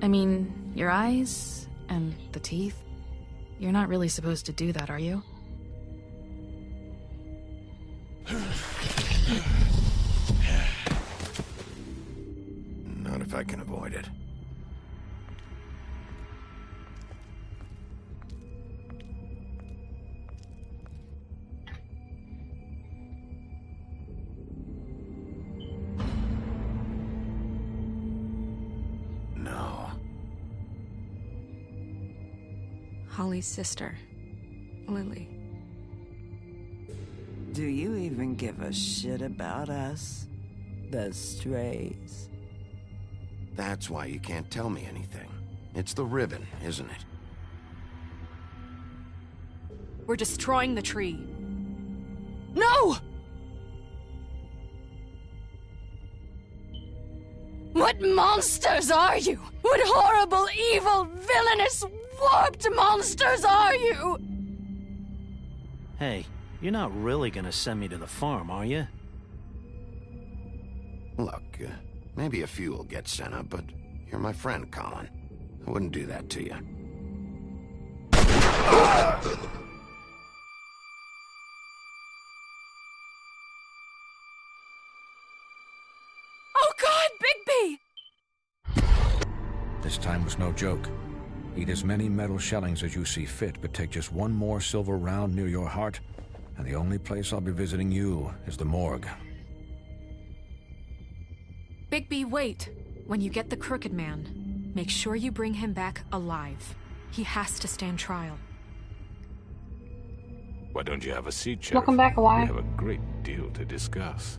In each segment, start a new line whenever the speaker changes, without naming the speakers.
I mean, your eyes and the teeth. You're not really supposed to do that, are you?
Not if I can avoid it. No.
Holly's sister, Lily.
Do you even give a shit about us? The strays.
That's why you can't tell me anything. It's the ribbon, isn't it?
We're destroying the tree. No! What monsters are you? What horrible, evil, villainous, warped monsters are you?
Hey, you're not really gonna send me to the farm, are you?
Look, maybe a few will get sent up, but you're my friend, Colin. I wouldn't do that to you.
Oh God, Bigby!
This time was no joke. Eat as many metal shellings as you see fit, but take just one more silver round near your heart, and the only place I'll be visiting you is the morgue.
Bigby, wait. When you get the Crooked Man, make sure you bring him back alive. He has to stand trial.
Why don't you have a seat, Sheriff?
Welcome back, alive.
We have a great deal to discuss.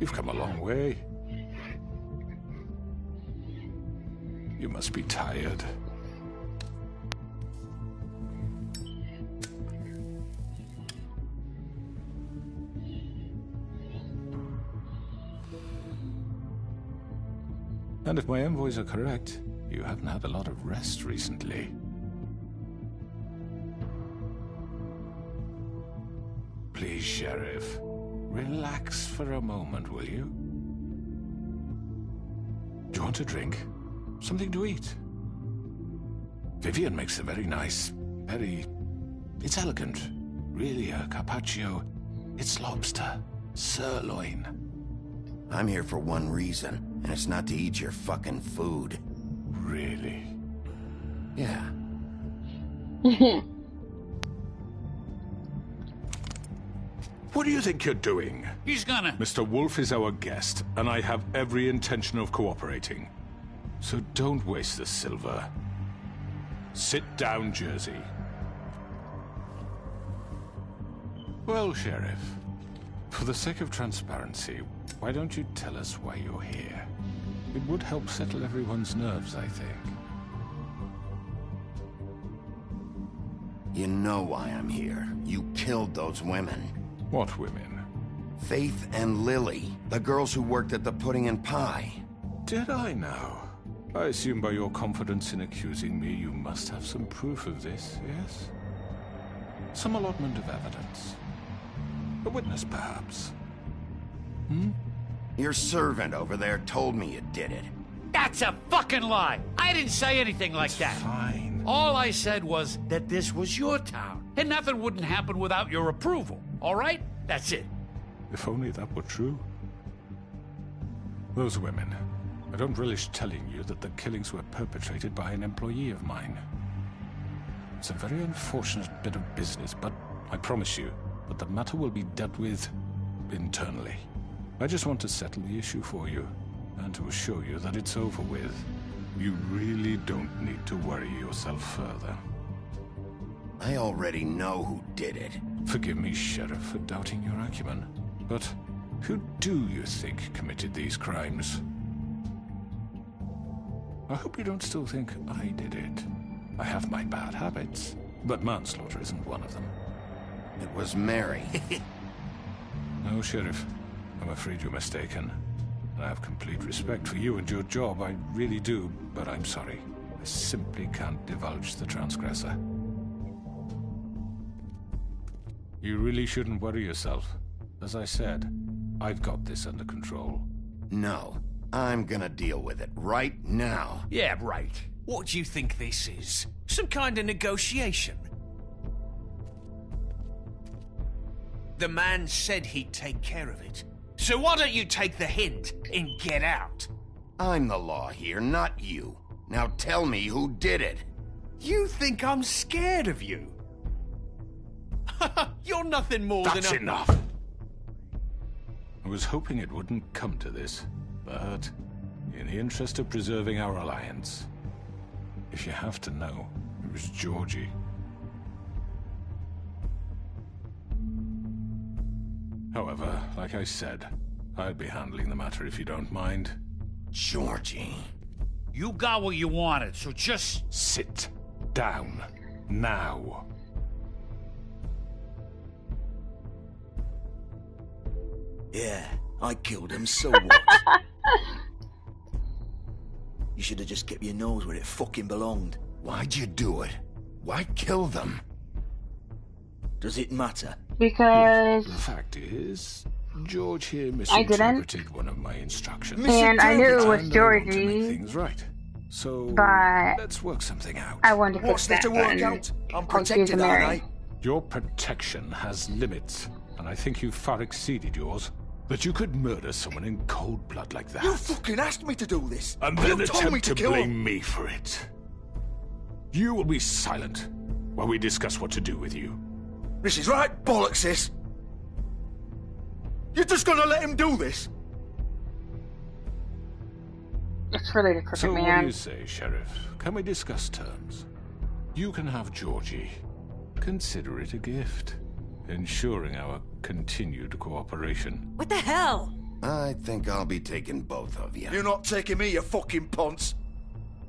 You've come a long way. You must be tired. And if my envoys are correct, you haven't had a lot of rest recently. Please, Sheriff. Relax for a moment, will you? Do you want a drink? Something to eat? Vivian makes a very nice, it's elegant. Really, a carpaccio. It's lobster. Sirloin.
I'm here for one reason, and it's not to eat your fucking food.
Really?
Yeah.
What do you think you're doing?
He's gonna...
Mr. Wolf is our guest, and I have every intention of cooperating. So don't waste the silver. Sit down, Jersey. Well, Sheriff, for the sake of transparency, why don't you tell us why you're here? It would help settle everyone's nerves, I think.
You know why I'm here. You killed those women.
What women?
Faith and Lily, the girls who worked at the Pudding and Pie.
Did I now? I assume by your confidence in accusing me, you must have some proof of this, yes? Some allotment of evidence. A witness, perhaps.
Your servant over there told me you did it.
That's a fucking lie! I didn't say anything like that.
Fine.
All I said was that this was your town, and nothing wouldn't happen without your approval. All right? That's it.
If only that were true. Those women. I don't relish telling you that the killings were perpetrated by an employee of mine. It's a very unfortunate bit of business, but I promise you that the matter will be dealt with internally. I just want to settle the issue for you, and to assure you that it's over with. You really don't need to worry yourself further.
I already know who did it.
Forgive me, Sheriff, for doubting your acumen, but who do you think committed these crimes? I hope you don't still think I did it. I have my bad habits, but manslaughter isn't one of them.
It was Mary.
No, Sheriff. I'm afraid you're mistaken. I have complete respect for you and your job, I really do, but I'm sorry. I simply can't divulge the transgressor. You really shouldn't worry yourself. As I said, I've got this under control.
No, I'm gonna deal with it right now.
Yeah, right.
What do you think this is? Some kind of negotiation? The man said he'd take care of it. So why don't you take the hint and get out?
I'm the law here, not you. Now tell me who did it.
You think I'm scared of you? You're nothing more than a...
That's enough! I was hoping it wouldn't come to this, but in the interest of preserving our alliance, if you have to know, it was Georgie. However, like I said, I'll be handling the matter if you don't mind.
Georgie.
You got what you wanted, so just...
Sit down. Now.
Yeah, I killed him, so what? You should have just kept your nose where it fucking belonged.
Why'd you do it? Why kill them?
Does it matter?
Because
the fact is, George here
I didn't,
misinterpreted one of my instructions.
and I knew it was
And I want to
Georgie,
make things right. So
but
let's work something out.
I wanted to
What's
fix
there
that
to work
one.
out? I'm
Or excuse
protected,
me,
aren't
Mary.
I?
Your protection has limits, and I think you've far exceeded yours. That you could murder someone in cold blood like that.
You fucking asked me to do this.
And
You
then
told me
attempt
to
to
kill
blame
him.
me for it. You will be silent while we discuss what to do with you.
This is right bollocks, this. You're just gonna let him do this?
It's really the Crooked
So what do
Man.
you say, Sheriff? Can we discuss terms? You can have Georgie. Consider it a gift, ensuring our continued cooperation.
What the hell?
I think I'll be taking both of you.
You're not taking me, you fucking ponce.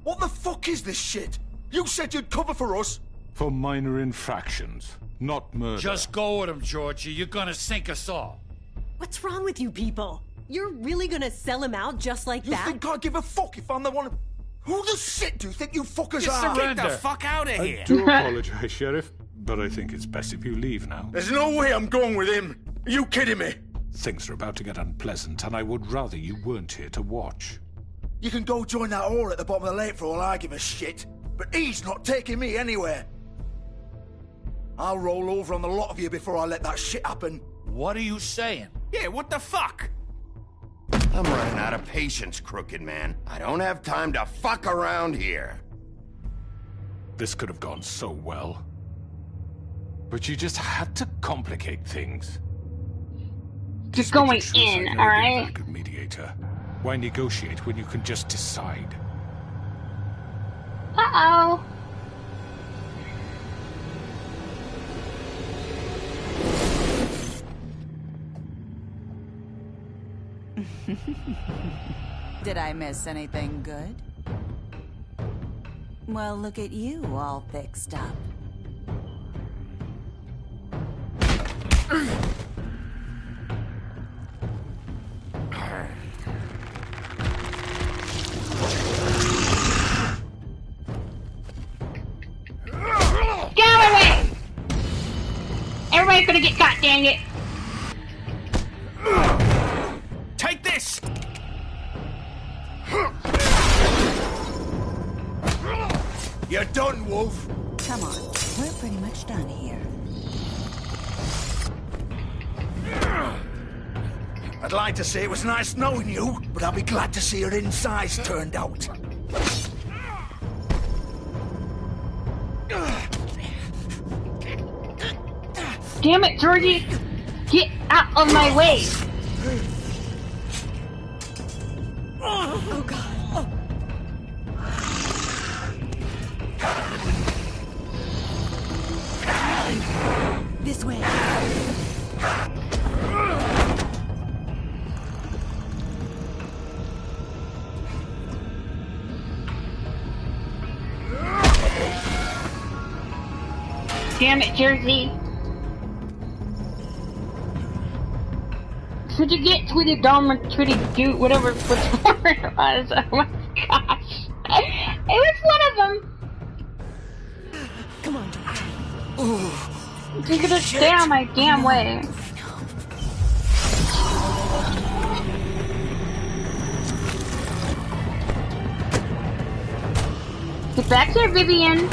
What the fuck is this shit? You said you'd cover for us.
For minor infractions, not murder.
Just go with him, Georgie. You're gonna sink us all.
What's wrong with you people? You're really gonna sell him out just like
You
that?
think I give a fuck if I'm the one? Who the shit do you think you fuckers are?
Get the fuck out of here!
I do apologize, Sheriff, but I think it's best if you leave now.
There's no way I'm going with him. Are you kidding me?
Things are about to get unpleasant, and I would rather you weren't here to watch.
You can go join that whore at the bottom of the lake for all I give a shit. But he's not taking me anywhere. I'll roll over on the lot of you before I let that shit happen.
What are you saying?
Yeah, what the fuck?
I'm running out of patience, Crooked Man. I don't have time to fuck around here.
This could have gone so well. But you just had to complicate things.
Just going in, alright?
A good mediator. Why negotiate when you can just decide?
Uh-oh.
Did I miss anything good? Well, look at you, all fixed up.
Get out of my way! Everybody's gonna get caught, dang it!
Take this!
You're done, Wolf.
Come on, we're pretty much done here.
I'd like to say it was nice knowing you, but I'll be glad to see your insides turned out.
Damn it, Georgie! Get out of my way!
Oh God. Oh. This way.
Damn it, Jersey! Should you get Tweety Dom or Tweety Doot, whatever which one it was? Oh my gosh. It was one of them.
Come on, Georgie.
You're gonna stay on my damn way. Get back here, Vivian.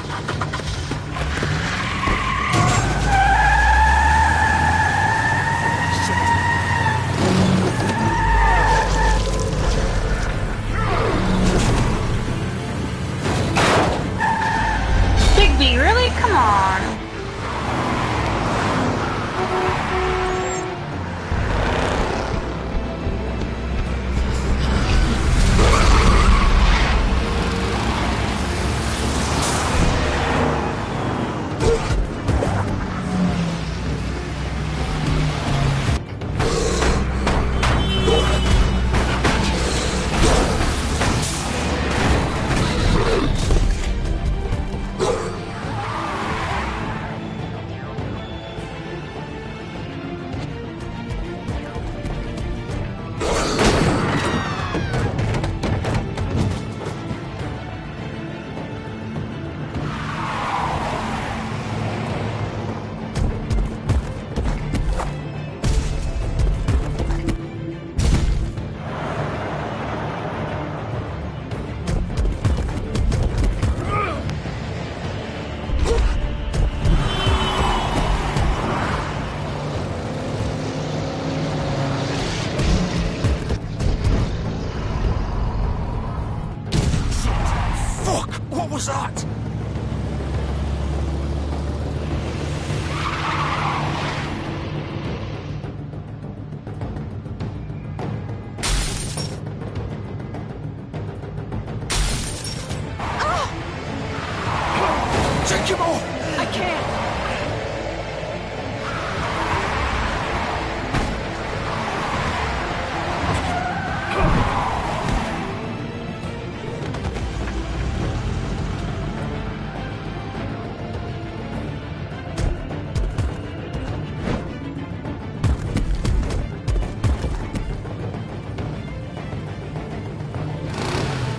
Bigby, really? Come on.
What was that? Take him off!
I can't.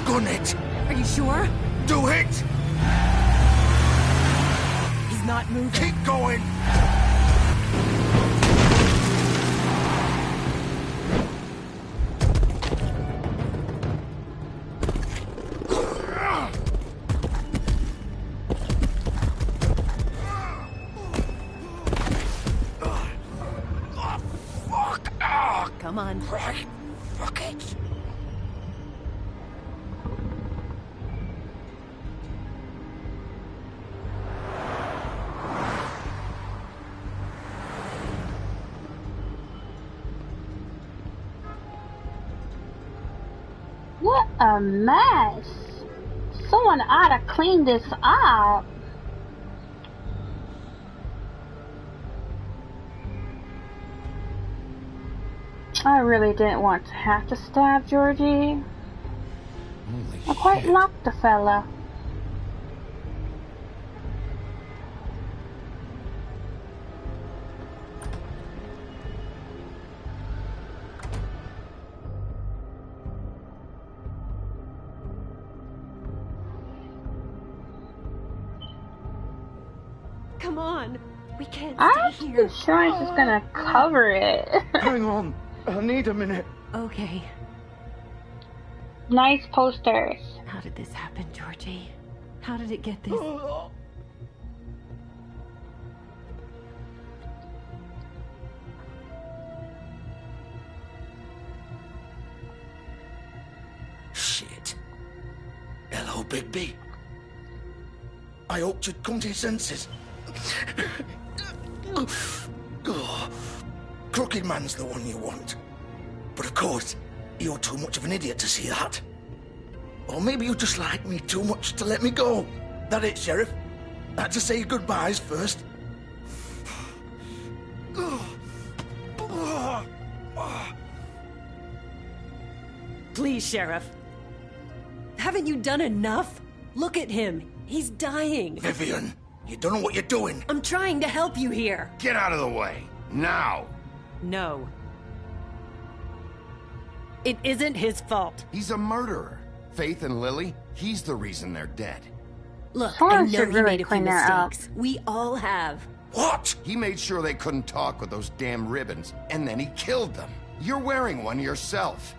Gun it!
Are you sure?
Do it!
He's not moving.
Keep going! Fuck!
Come on.
Right. Fuck it.
What a mess. Someone ought to clean this up. I really didn't want to have to stab Georgie. I quite liked the fella.
Come on. We can't
I'm
stay here.
sure I'm just gonna cover it.
Hang on. I need a minute.
Okay.
Nice posters.
How did this happen, Georgie? How did it get this?
Shit. Hello, Bigby. I hoped you'd come to your senses. Crooked Man's the one you want. But of course, you're too much of an idiot to see that. Or maybe you just like me too much to let me go. That it, Sheriff? I had to say goodbyes first.
Please, Sheriff. Haven't you done enough? Look at him. He's dying.
Vivian, you don't know what you're doing.
I'm trying to help you here.
Get out of the way. Now.
No. It isn't his fault.
He's a murderer. Faith and Lily, he's the reason they're dead.
Look,
Someone
I know
should
he
really
made a few
clean that up.
mistakes. We all have.
What?
He made sure they couldn't talk with those damn ribbons, and then he killed them. You're wearing one yourself.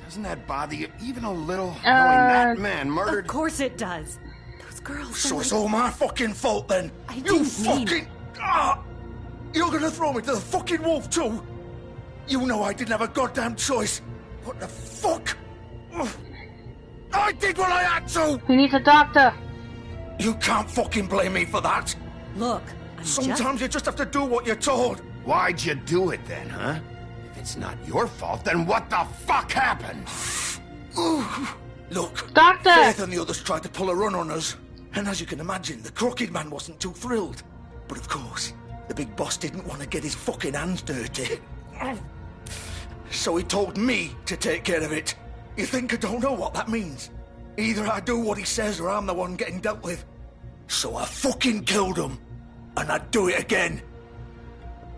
Doesn't that bother you even a little, knowing that man murdered...
Of course it does. Those girls...
So it's all my fucking fault then?
I
You
didn't mean...
fucking... You're gonna throw me to the fucking wolf too? You know I didn't have a goddamn choice. What the fuck? I did what I had to!
He needs a doctor.
You can't fucking blame me for that.
Look,
Sometimes you just have to do what you're told.
Why'd you do it then, huh? If it's not your fault, then what the fuck happened?
Look,
Doctor!
Faith and the others tried to pull a run on us. And as you can imagine, the Crooked Man wasn't too thrilled. But of course, the big boss didn't want to get his fucking hands dirty. So he told me to take care of it. You think I don't know what that means? Either I do what he says or I'm the one getting dealt with. So I fucking killed him. And I'd do it again.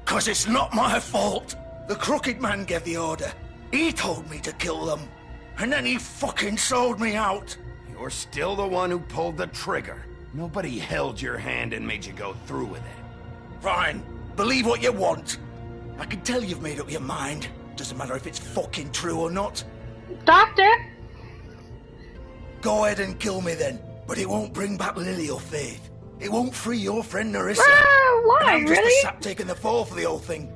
'Cause it's not my fault. The Crooked Man gave the order. He told me to kill them. And then he fucking sold me out.
You're still the one who pulled the trigger. Nobody held your hand and made you go through with it.
Fine. Believe what you want. I can tell you've made up your mind. Doesn't matter if it's fucking true or not.
Doctor?
Go ahead and kill me then. But it won't bring back Lily or Faith. It won't free your friend Narissa.
Why,
And I'm just
really?
a sap taking the fall for the whole thing.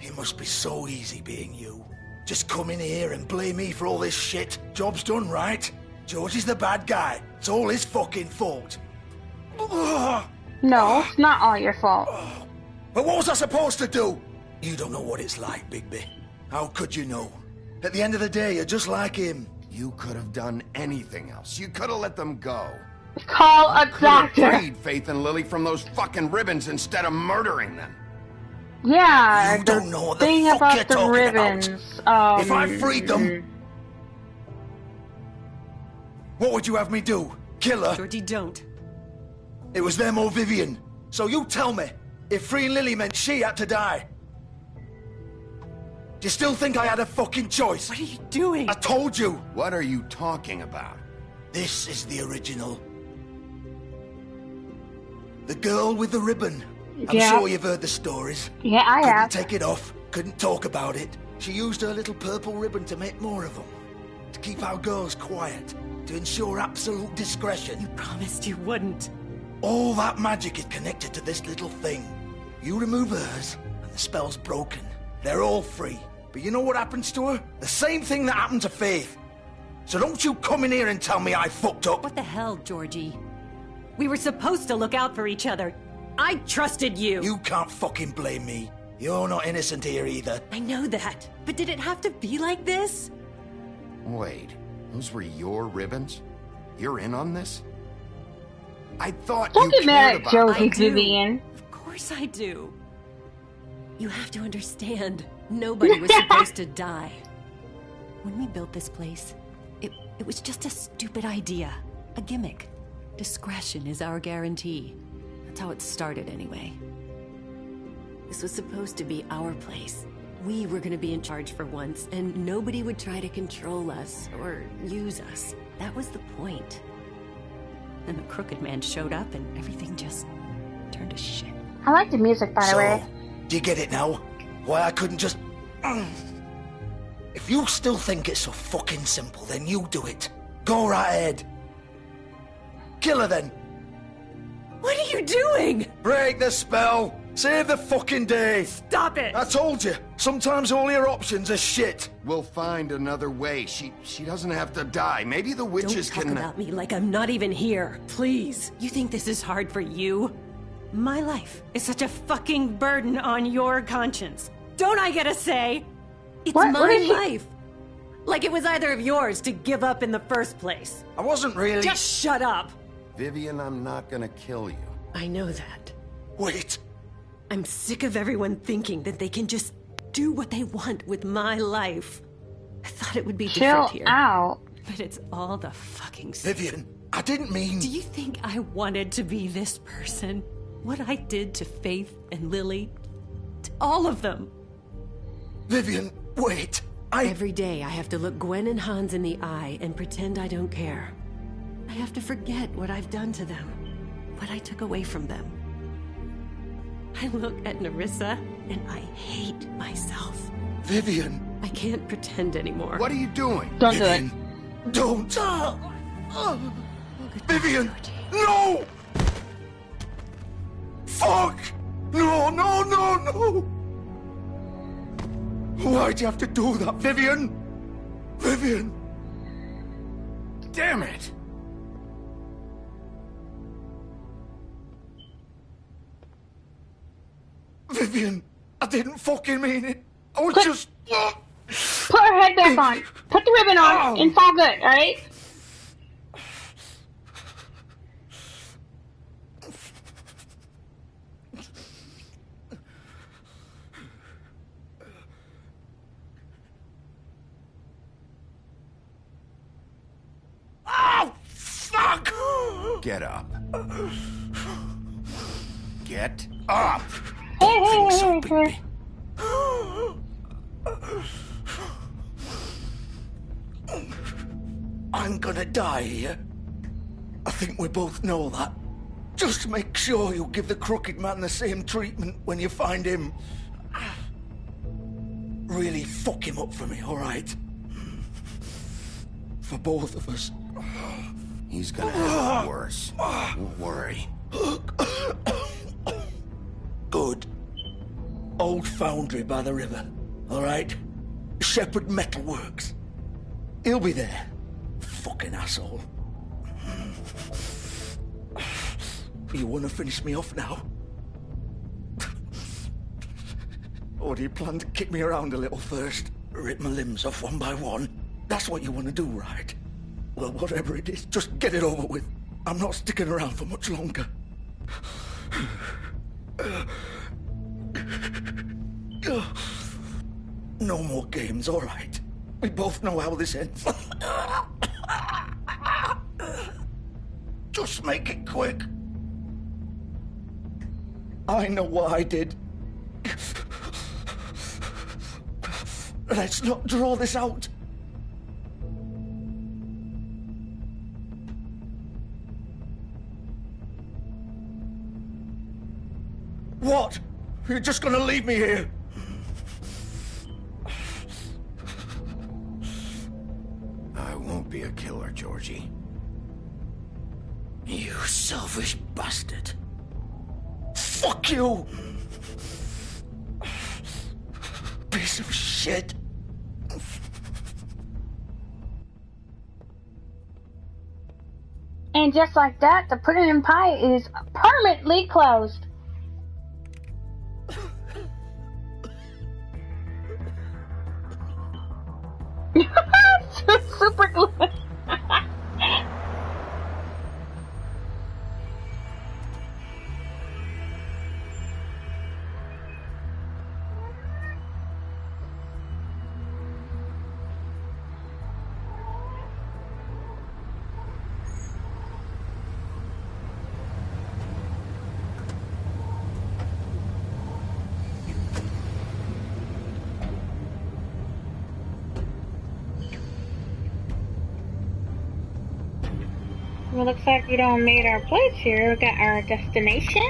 It must be so easy being you. Just come in here and blame me for all this shit. Job's done, right? George is the bad guy. It's all his fucking fault.
No, it's not all your fault.
But what was I supposed to do? You don't know what it's like, Bigby. How could you know? At the end of the day, you're just like him.
You could have done anything else. You could have let them go.
Call a
Could have
doctor.
freed Faith and Lily from those fucking ribbons instead of murdering them.
Yeah,
You don't know what the
thing
fuck
about
you're
the
talking
ribbons.
If I freed them, what would you have me do? Kill her?
Georgie, don't.
It was them or Vivian. So you tell me, if freeing Lily meant she had to die, do you still think I had a fucking choice?
What are you doing?
I told you.
What are you talking about?
This is the original. The girl with the ribbon. I'm
Yeah.
sure you've heard the stories.
Yeah, I
Couldn't
have.
take it off. Couldn't talk about it. She used her little purple ribbon to make more of them. To keep our girls quiet. To ensure absolute discretion.
You promised you wouldn't.
All that magic is connected to this little thing. You remove hers, and the spell's broken. They're all free. But you know what happens to her? The same thing that happened to Faith. So don't you come in here and tell me I fucked up.
What the hell, Georgie? We were supposed to look out for each other. I trusted you.
You can't fucking blame me. You're not innocent here either.
I know that. But did it have to be like this?
Wait, those were your ribbons? You're in on this? I thought
Don't
you
get mad
cared
at
about
Josie,
I do.
Vivian.
Of course I do. You have to understand, nobody was supposed to die. When we built this place, it was just a stupid idea. A gimmick. Discretion is our guarantee. That's how it started anyway. This was supposed to be our place. We were gonna be in charge for once, and nobody would try to control us or use us. That was the point. Then the Crooked Man showed up and everything just turned to shit.
I like the music, by the way.
Do you get it now? Why I couldn't just... If you still think it's so fucking simple, then you do it. Go right ahead. Kill her then.
What are you doing?
Break the spell. Save the fucking day.
Stop it.
I told you. Sometimes all your options are shit.
We'll find another way. She doesn't have to die. Maybe the witches
Don't talk
can...
about me like I'm not even here. Please. You think this is hard for you? My life is such a fucking burden on your conscience. Don't I get a say? It's
What
my
is she-
life. Like it was either of yours to give up in the first place.
I wasn't really...
Just shut up.
Vivian, I'm not gonna kill you.
I know that.
Wait.
I'm sick of everyone thinking that they can just do what they want with my life. I thought it would be
Chill
different here.
out.
But it's all the fucking same.
Vivian, I didn't mean...
Do you think I wanted to be this person? What I did to Faith and Lily? To all of them.
Vivian, wait.
Every day I have to look Gwen and Hans in the eye and pretend I don't care. I have to forget what I've done to them. What I took away from them. I look at Nerissa and I hate myself.
Vivian.
I can't pretend anymore.
What are you doing?
Don't
Vivian,
do it.
don't. Vivian, no! Fuck! No, no, no, no! Why'd you have to do that, Vivian? Vivian!
Damn it!
Vivian, I didn't fucking mean it. I was
Put-
just...
Put her head back on. Put the ribbon on. It's all good, alright?
Oh, fuck!
Get up. Get up!
Hey.
I'm gonna die here. I think we both know that. Just make sure you give the crooked man the same treatment when you find him. Really fuck him up for me, alright? For both of us.
He's gonna have it worse. Don't worry.
Good. Old foundry by the river, alright? Shepherd Metalworks. He'll be there. Fucking asshole. You wanna finish me off now? Or do you plan to kick me around a little first? Rip my limbs off one by one? That's what you wanna do, right? Well, whatever it is, just get it over with. I'm not sticking around for much longer. No more games, all right? We both know how this ends. Just make it quick. I know what I did. Let's not draw this out. What? You're just gonna leave me here?
I won't be a killer, Georgie.
You selfish bastard. Fuck you! Piece of shit.
And just like that, the pudding and pie is permanently closed. Super glue. Well, looks like we done made our place here. We got our destination.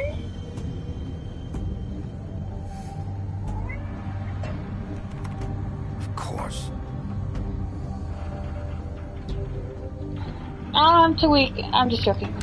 Of course.
Oh, I'm too weak. I'm just joking.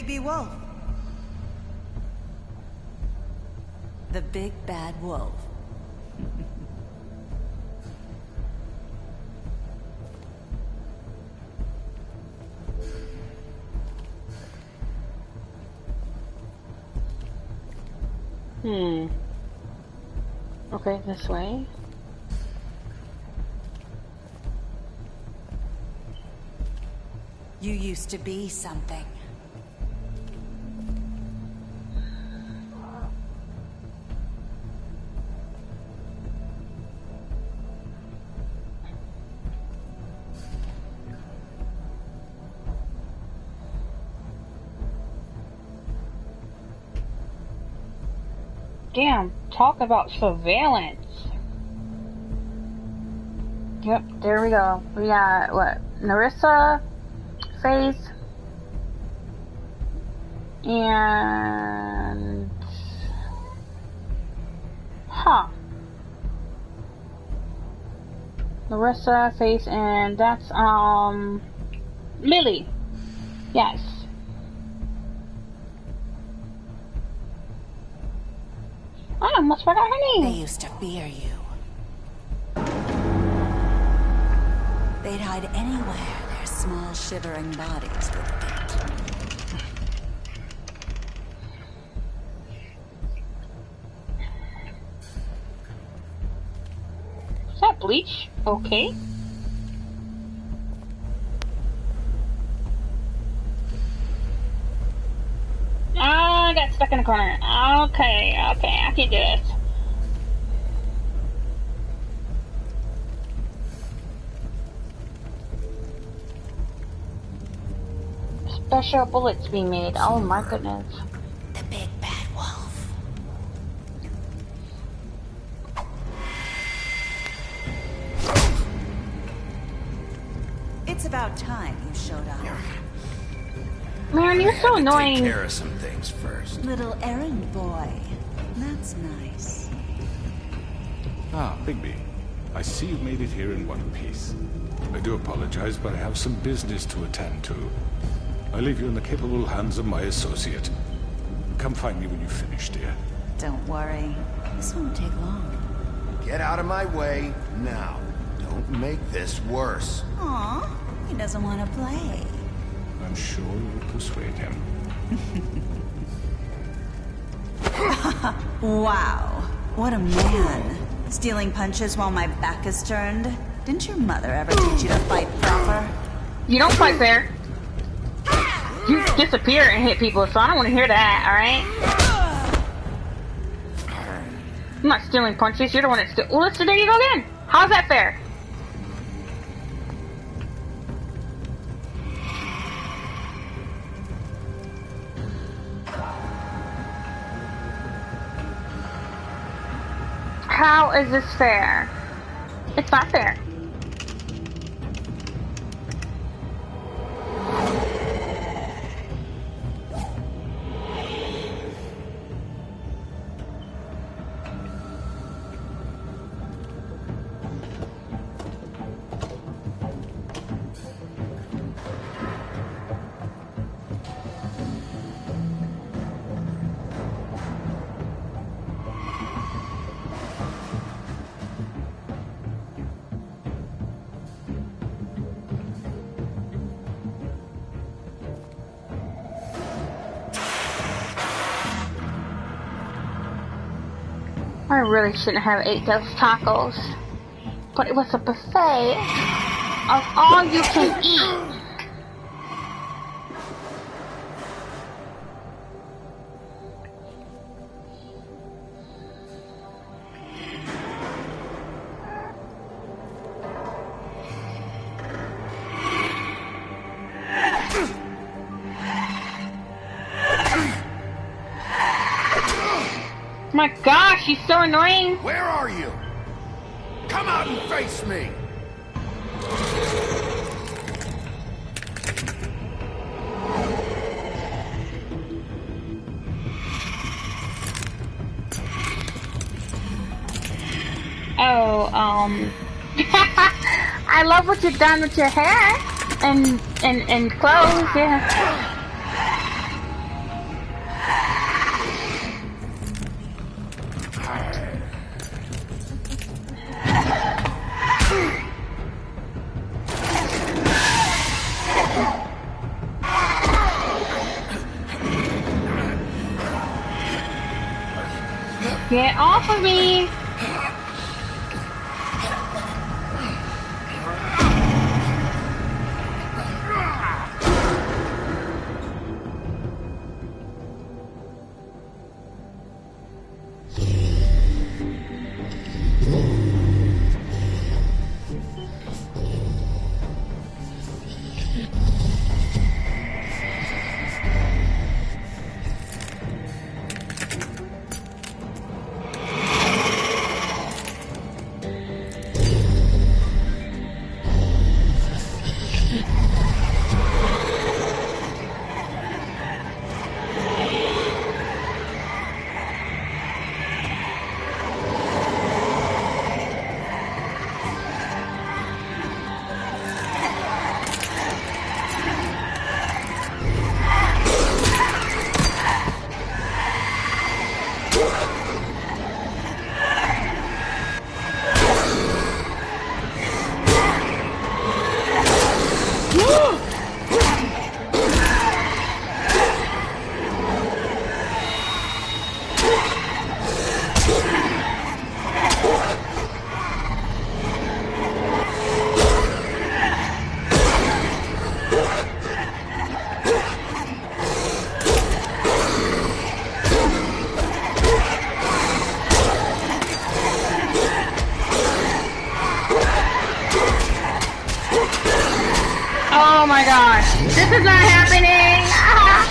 Bigby wolf. The big bad wolf.
Okay, this way.
You used to be something.
Damn, talk about surveillance. Yep, there we go. We got, what, Narissa, Faith, and... Narissa, Faith, and that's, Lily. Yes. I almost forgot her name.
They used to fear you. They'd hide anywhere their small shivering bodies would fit.
Is that bleach? Okay. I got stuck in a corner. Okay, I can do this. Special bullets being made. Oh my goodness.
The big bad wolf. It's about time you showed up.
Man, you're so annoying.
Take care of some things first.
Little errand boy. That's nice.
Ah, Bigby. I see you made it here in one piece. I do apologize, but I have some business to attend to. I leave you in the capable hands of my associate. Come find me when you finish, dear.
Don't worry. This won't take long.
Get out of my way now. Don't make this worse.
Aw, he doesn't want to play.
I'm sure you'll persuade him.
Wow, what a man. Stealing punches while my back is turned? Didn't your mother ever teach you to fight proper?
You don't fight fair. You disappear and hit people, so I don't want to hear that, alright? I'm not stealing punches, you're the one that's well, there you go again. How's that fair? How is this fair? It's not fair. I really shouldn't have ate those tacos, but it was a buffet of all you can eat. My gosh, she's so annoying.
Where are you? Come out and face me.
Oh, I love what you've done with your hair and clothes, yeah. Get off of me! Oh my gosh, this is not happening! Ah!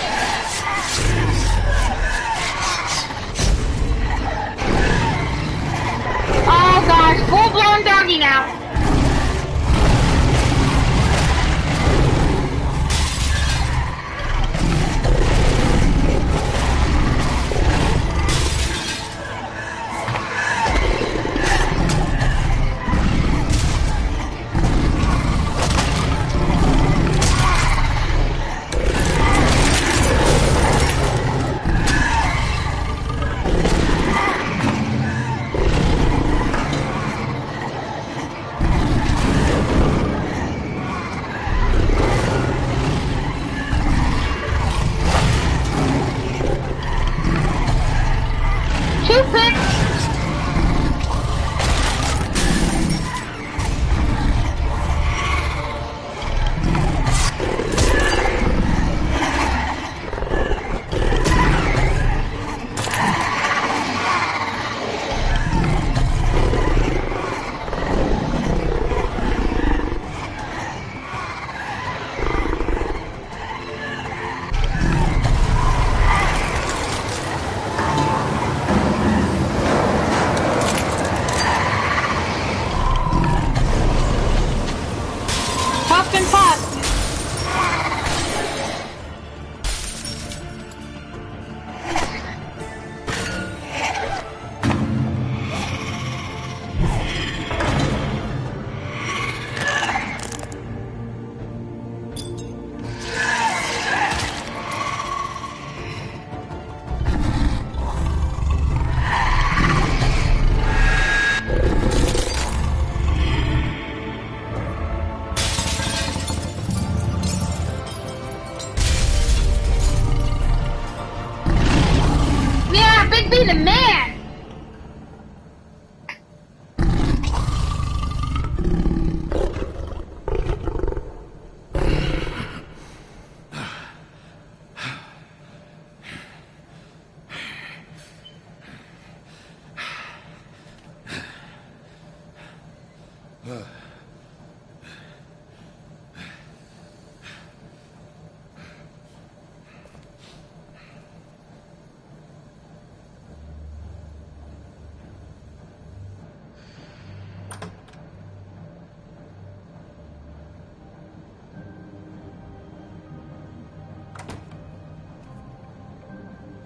Oh gosh, full-blown doggy now! Bigby the man!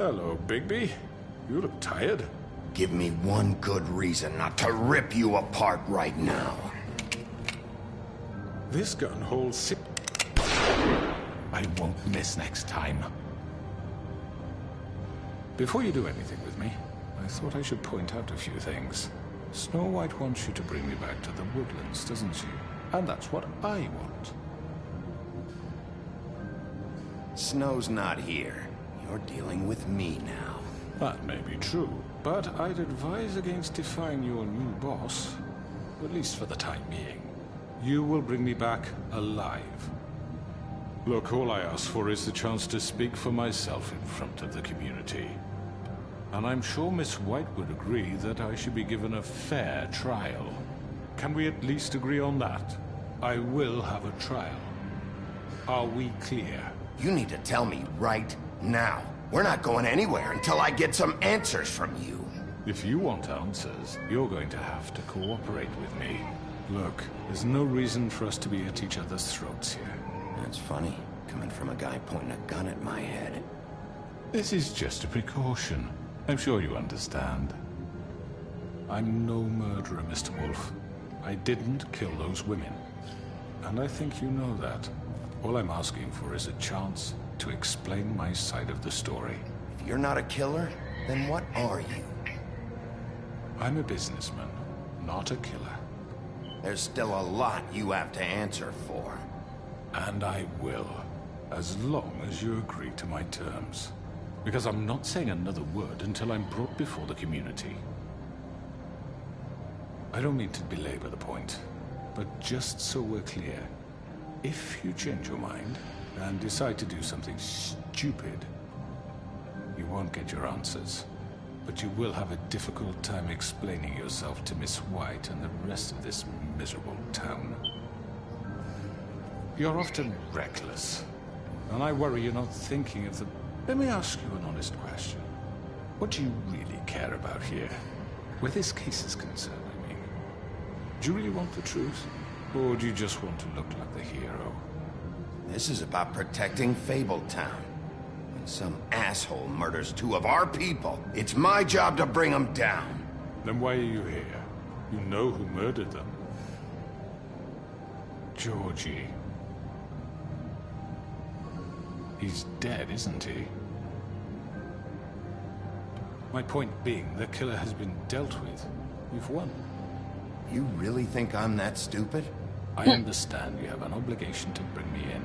Hello, Bigby. You look tired.
Give me one good reason not to rip you apart right now.
This gun holds six.
I won't miss next time.
Before you do anything with me, I thought I should point out a few things. Snow White wants you to bring me back to the woodlands, doesn't she? And that's what I want.
Snow's not here. You're dealing with me now.
That may be true, but I'd advise against defying your new boss, at least for the time being. You will bring me back alive. Look, all I ask for is the chance to speak for myself in front of the community. And I'm sure Miss White would agree that I should be given a fair trial. Can we at least agree on that? I will have a trial. Are we clear?
You need to tell me right now. We're not going anywhere until I get some answers from you.
If you want answers, you're going to have to cooperate with me. Look, there's no reason for us to be at each other's throats here.
That's funny, coming from a guy pointing a gun at my head.
This is just a precaution. I'm sure you understand. I'm no murderer, Mr. Wolf. I didn't kill those women. And I think you know that. All I'm asking for is a chance to explain my side of the story.
If you're not a killer, then what are you?
I'm a businessman, not a killer.
There's still a lot you have to answer for.
And I will, as long as you agree to my terms. Because I'm not saying another word until I'm brought before the community. I don't mean to belabor the point, but just so we're clear, if you change your mind and decide to do something stupid, you won't get your answers. But you will have a difficult time explaining yourself to Miss White and the rest of this miserable town. You're often reckless, and I worry you're not thinking of the... Let me ask you an honest question. What do you really care about here? Where this case is concerned, I mean. Do you really want the truth? Or do you just want to look like the hero?
This is about protecting Fabletown. When some asshole murders two of our people, it's my job to bring them down.
Then why are you here? You know who murdered them. Georgie. He's dead, isn't he? My point being, the killer has been dealt with. You've won.
You really think I'm that stupid?
I understand you have an obligation to bring me in,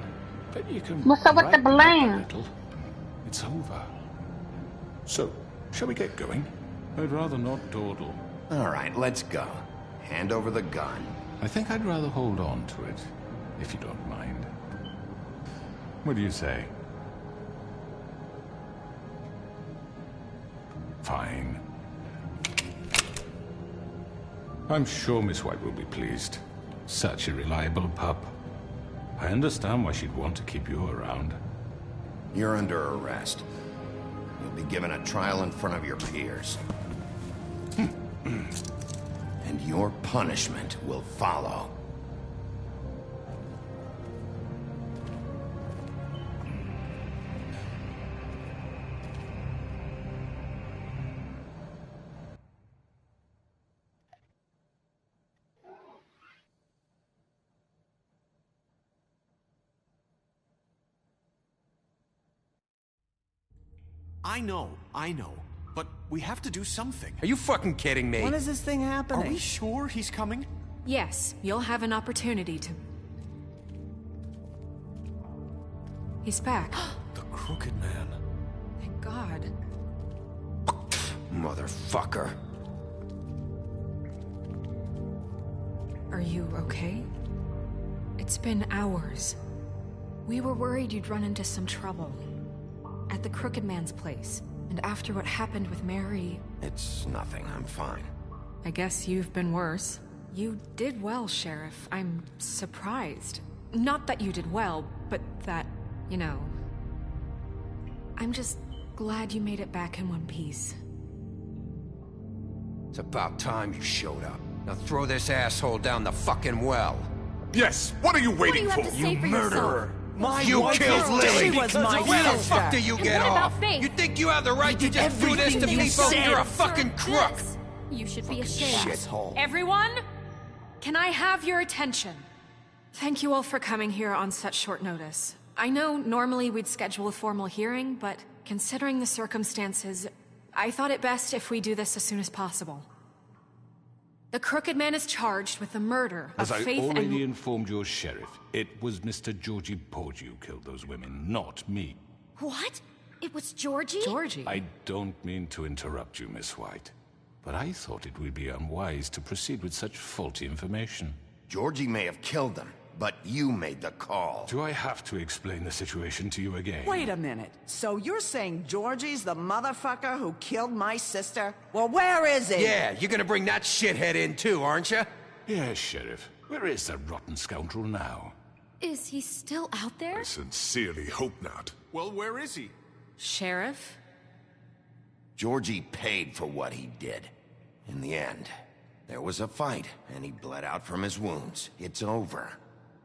but you can...
What's up with the blame?
It's over. So, shall we get going? I'd rather not dawdle.
All right, let's go. Hand over the gun.
I think I'd rather hold on to it, if you don't mind. What do you say? Fine. I'm sure Miss White will be pleased. Such a reliable pup. I understand why she'd want to keep you around.
You're under arrest. You'll be given a trial in front of your peers. And your punishment will follow.
I know. But we have to do something.
Are you fucking kidding me?
When is this thing happening?
Are we sure he's coming?
Yes, you'll have an opportunity to... He's back.
The Crooked Man.
Thank God.
Motherfucker.
Are you okay? It's been hours. We were worried you'd run into some trouble. At the Crooked Man's place. And after what happened with Mary...
It's nothing, I'm fine.
I guess you've been worse. You did well, Sheriff. I'm surprised. Not that you did well, but that, you know... I'm just glad you made it back in one piece.
It's about time you showed up. Now throw this asshole down the fucking well.
Yes, what are you waiting for?
You murderer!
You killed Lily!
She was my
Where the
sister.
fuck do you get off? You think you have the right to just do this to people? You're a fucking crook!
You should be ashamed.
Shithole.
Everyone, can I have your attention? Thank you all for coming here on such short notice. I know normally we'd schedule a formal hearing, but considering the circumstances, I thought it best if we do this as soon as possible. The Crooked Man is charged with the murder of
As
Faith
I
and...
already informed your sheriff, it was Mr. Georgie Porgy who killed those women, not me.
What? It was Georgie?
Georgie?
I don't mean to interrupt you, Miss White, but I thought it would be unwise to proceed with such faulty information.
Georgie may have killed them, but you made the call.
Do I have to explain the situation to you again?
Wait a minute. So you're saying Georgie's the motherfucker who killed my sister? Well, where is he?
Yeah, you're gonna bring that shithead in too, aren't you?
Yes, Sheriff. Where is that rotten scoundrel now?
Is he still out there?
I sincerely hope not.
Well, where is he?
Sheriff?
Georgie paid for what he did. In the end, there was a fight, and he bled out from his wounds. It's over.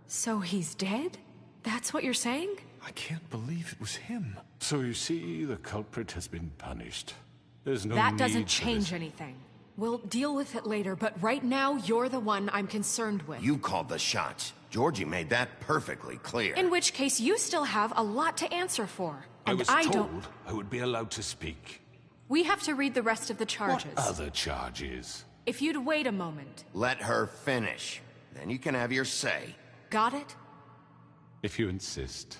So he's dead? That's what you're saying?
I can't believe it was him. So you see, the culprit has been punished. There's no
That
need
doesn't
for
change
this.
anything. We'll deal with it later, but right now, you're the one I'm concerned with.
You called the shots. Georgie made that perfectly clear.
In which case, you still have a lot to answer for.
I
And
was
I
told
don't...
I would be allowed to speak.
We have to read the rest of the charges.
What other charges?
If you'd wait a moment.
Let her finish. Then you can have your say.
Got it?
If you insist.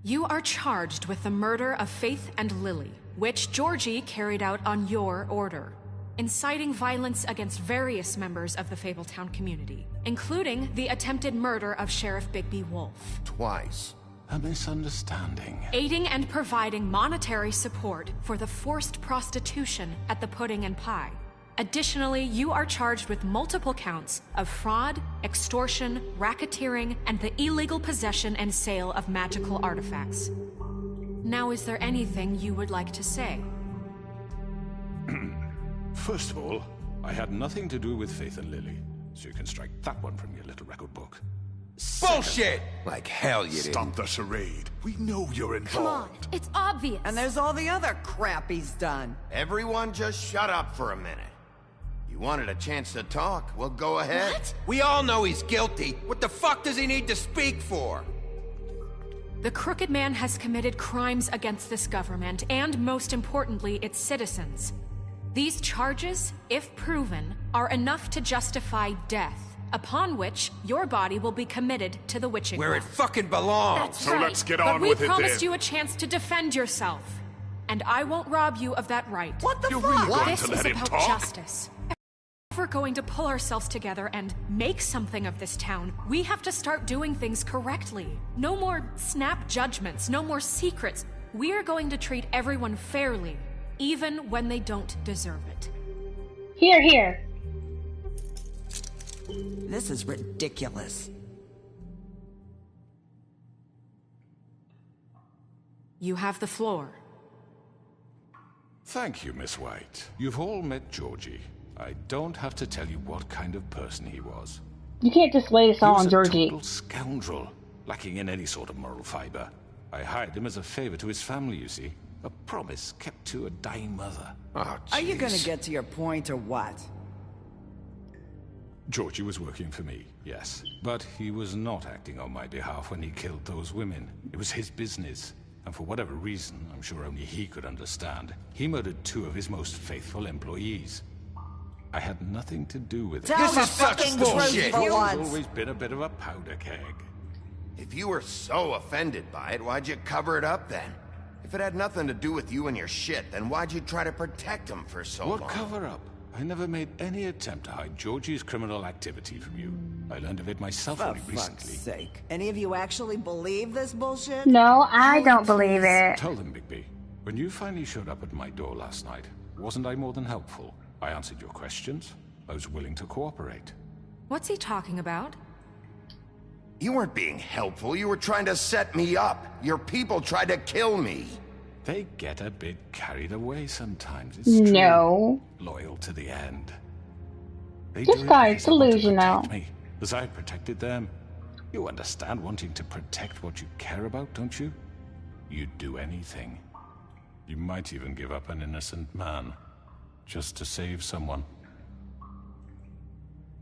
You are charged with the murder of Faith and Lily, which Georgie carried out on your order, inciting violence against various members of the Fabletown community, including the attempted murder of Sheriff Bigby Wolf.
Twice.
A misunderstanding.
Aiding and providing monetary support for the forced prostitution at the Pudding and Pie. Additionally, you are charged with multiple counts of fraud, extortion, racketeering, and the illegal possession and sale of magical artifacts. Now, is there anything you would like to say?
First of all, I had nothing to do with Faith and Lily, so you can strike that one from your little record book.
Bullshit! Like hell you didn't.
Stop the charade. We know you're involved.
Come on, it's obvious.
And there's all the other crap he's done.
Everyone just shut up for a minute. You wanted a chance to talk? Well, go ahead.
What?
We all know he's guilty. What the fuck does he need to speak for?
The Crooked Man has committed crimes against this government, and most importantly, its citizens. These charges, if proven, are enough to justify death, upon which your body will be committed to the witching
Where it
well.
fucking belongs.
That's
So
right.
let's get
But
on
we
with it
promised
then.
you a chance to defend yourself, and I won't rob you of that right.
What the
You're
fuck?
really going
This
to
is
let him
about
talk?
justice. If we're going to pull ourselves together and make something of this town, we have to start doing things correctly. No more snap judgments, no more secrets. We're going to treat everyone fairly, even when they don't deserve it.
Here, here.
This is ridiculous.
You have the floor.
Thank you, Miss White. You've all met Georgie. I don't have to tell you what kind of person he was.
You can't just lay this all on Georgie.
He was a total scoundrel, lacking in any sort of moral fiber. I hired him as a favor to his family, you see. A promise kept to a dying mother.
Oh,
Are you gonna
jeez.
get to your point or what?
Georgie was working for me, yes. But he was not acting on my behalf when he killed those women. It was his business. And for whatever reason, I'm sure only he could understand, he murdered 2 of his most faithful employees. I had nothing to do with it.
Tell
This
the
is such
fucking
bullshit.
truth for
He's
once.
always been a bit of a powder keg.
If you were so offended by it, why'd you cover it up then? If it had nothing to do with you and your shit, then why'd you try to protect him for so long?
What cover-up? I never made any attempt to hide Georgie's criminal activity from you. I learned of it myself
For
only
fuck's
recently.
sake. Any of you actually believe this bullshit?
No, I don't believe it.
Tell them, Bigby. When you finally showed up at my door last night, wasn't I more than helpful? I answered your questions. I was willing to cooperate.
What's he talking about?
You weren't being helpful. You were trying to set me up. Your people tried to kill me.
They get a bit carried away sometimes. It's
No.
true. Loyal to the end. They
This
do it
guy is
because they want to
delusional.
protect me, as I protected them. You understand wanting to protect what you care about, don't you? You'd do anything. You might even give up an innocent man, just to save someone.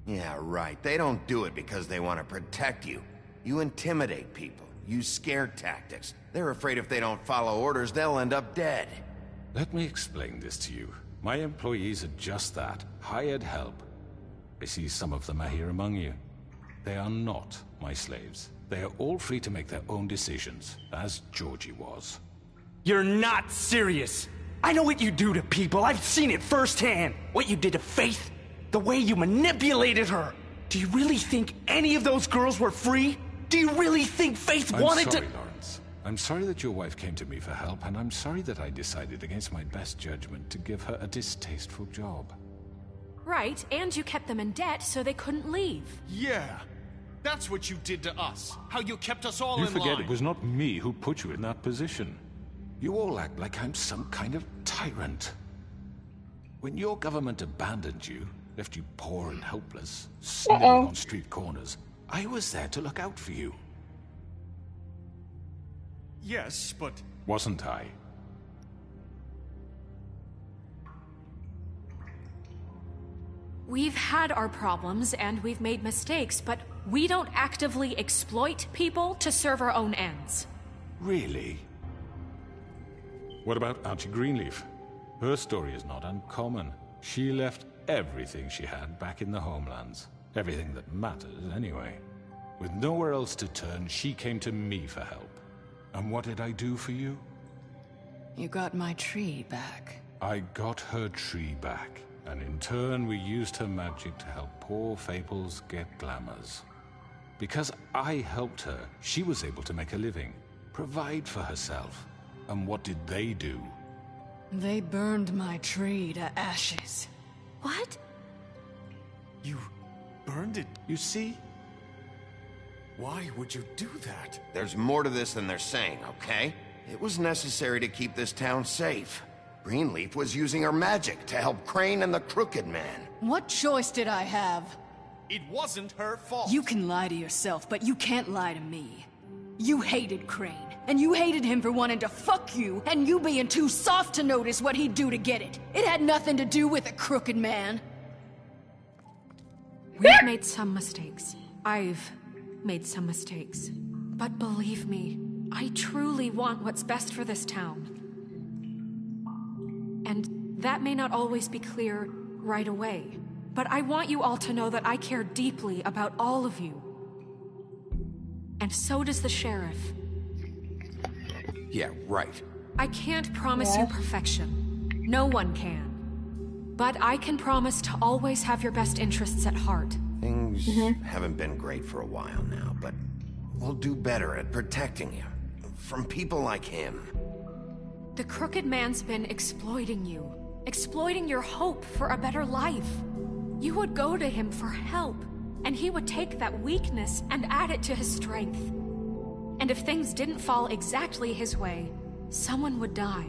Yeah, right. They don't do it because they want to protect you. You intimidate people. use scare tactics. They're afraid if they don't follow orders, they'll end up dead.
Let me explain this to you. My employees are just that, hired help. I see some of them are here among you. They are not my slaves. They are all free to make their own decisions, as Georgie was.
You're not serious! I know what you do to people, I've seen it firsthand! What you did to Faith, the way you manipulated her! Do you really think any of those girls were free? Do you really think Faith wanted to—
I'm sorry, Lawrence. I'm sorry that your wife came to me for help, and I'm sorry that I decided against my best judgment to give her a distasteful job.
Right, and you kept them in debt so they couldn't leave.
Yeah, that's what you did to us. How you kept us all
You
in line.
forget it was not me who put you in that position. You all act like I'm some kind of tyrant. When your government abandoned you, left you poor and helpless, sniveling on street corners, I was there to look out for you.
Yes, but...
Wasn't I?
We've had our problems and we've made mistakes, but we don't actively exploit people to serve our own ends.
Really? What about Auntie Greenleaf? Her story is not uncommon. She left everything she had back in the homelands. Everything that matters, anyway. With nowhere else to turn, she came to me for help. And what did I do for you?
You got my tree back.
I got her tree back. And in turn, we used her magic to help poor Fables get glamours. Because I helped her, she was able to make a living, provide for herself. And what did they do?
They burned my tree to ashes.
What?
You burned it?
You see?
Why would you do that?
There's more to this than they're saying, okay? It was necessary to keep this town safe. Greenleaf was using her magic to help Crane and the Crooked Man.
What choice did I have?
It wasn't her fault.
You can lie to yourself, but you can't lie to me. You hated Crane, and you hated him for wanting to fuck you, and you being too soft to notice what he'd do to get it. It had nothing to do with a Crooked Man.
We've made some mistakes. I've made some mistakes. But believe me, I truly want what's best for this town. And that may not always be clear right away. But I want you all to know that I care deeply about all of you. And so does the sheriff.
Yeah, right.
I can't promise you perfection. No one can. But I can promise to always have your best interests at heart.
Things haven't been great for a while now, but we'll do better at protecting you. From people like him.
The Crooked Man's been exploiting you. Exploiting your hope for a better life. You would go to him for help, and he would take that weakness and add it to his strength. And if things didn't fall exactly his way, someone would die.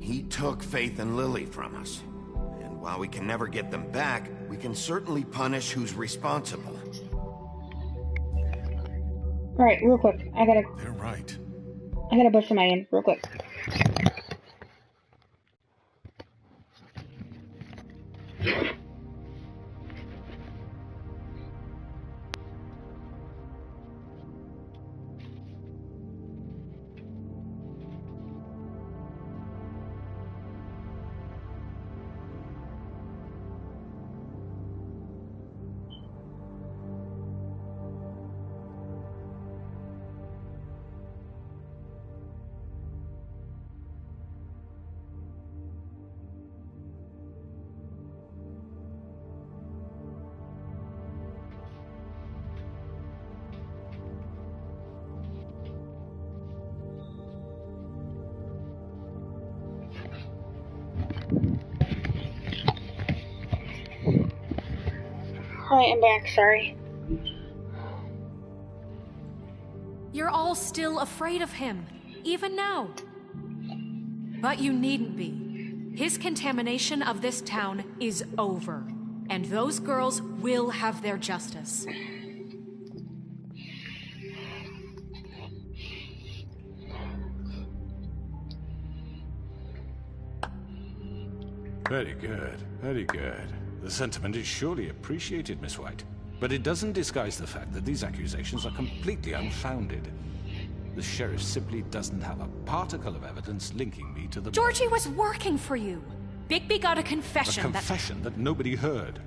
He took Faith and Lily from us. And while we can never get them back, we can certainly punish who's responsible.
Alright, real quick.
They're right.
I gotta bust somebody in real quick. Alright, I'm back, sorry.
You're all still afraid of him, even now. But you needn't be. His contamination of this town is over, and those girls will have their justice.
Very good, very good. The sentiment is surely appreciated, Miss White. But it doesn't disguise the fact that these accusations are completely unfounded. The sheriff simply doesn't have a particle of evidence linking me to the...
Georgie was working for you. Bigby got a confession
A confession that nobody heard.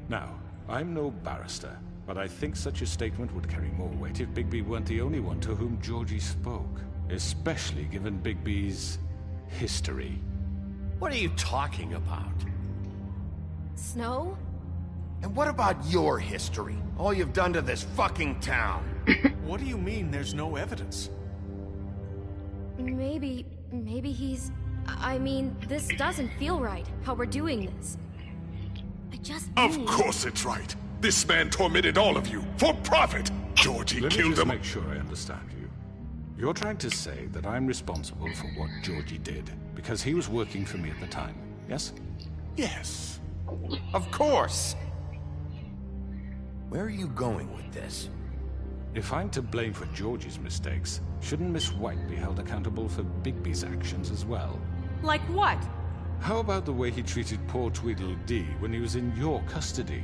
Now, I'm no barrister, but I think such a statement would carry more weight if Bigby weren't the only one to whom Georgie spoke. Especially given Bigby's history.
What are you talking about?
Snow?
And what about your history? All you've done to this fucking town.
What do you mean there's no evidence?
Maybe he's... I mean, this doesn't feel right, how we're doing this. I just
Of course it's right. This man tormented all of you, for profit! Georgie
Let me
killed
just
him.
make sure I understand you. You're trying to say that I'm responsible for what Georgie did, because he was working for me at the time, yes?
Yes.
Of course! Where are you going with this?
If I'm to blame for Georgie's mistakes, shouldn't Miss White be held accountable for Bigby's actions as well?
Like what?
How about the way he treated poor Tweedledee when he was in your custody?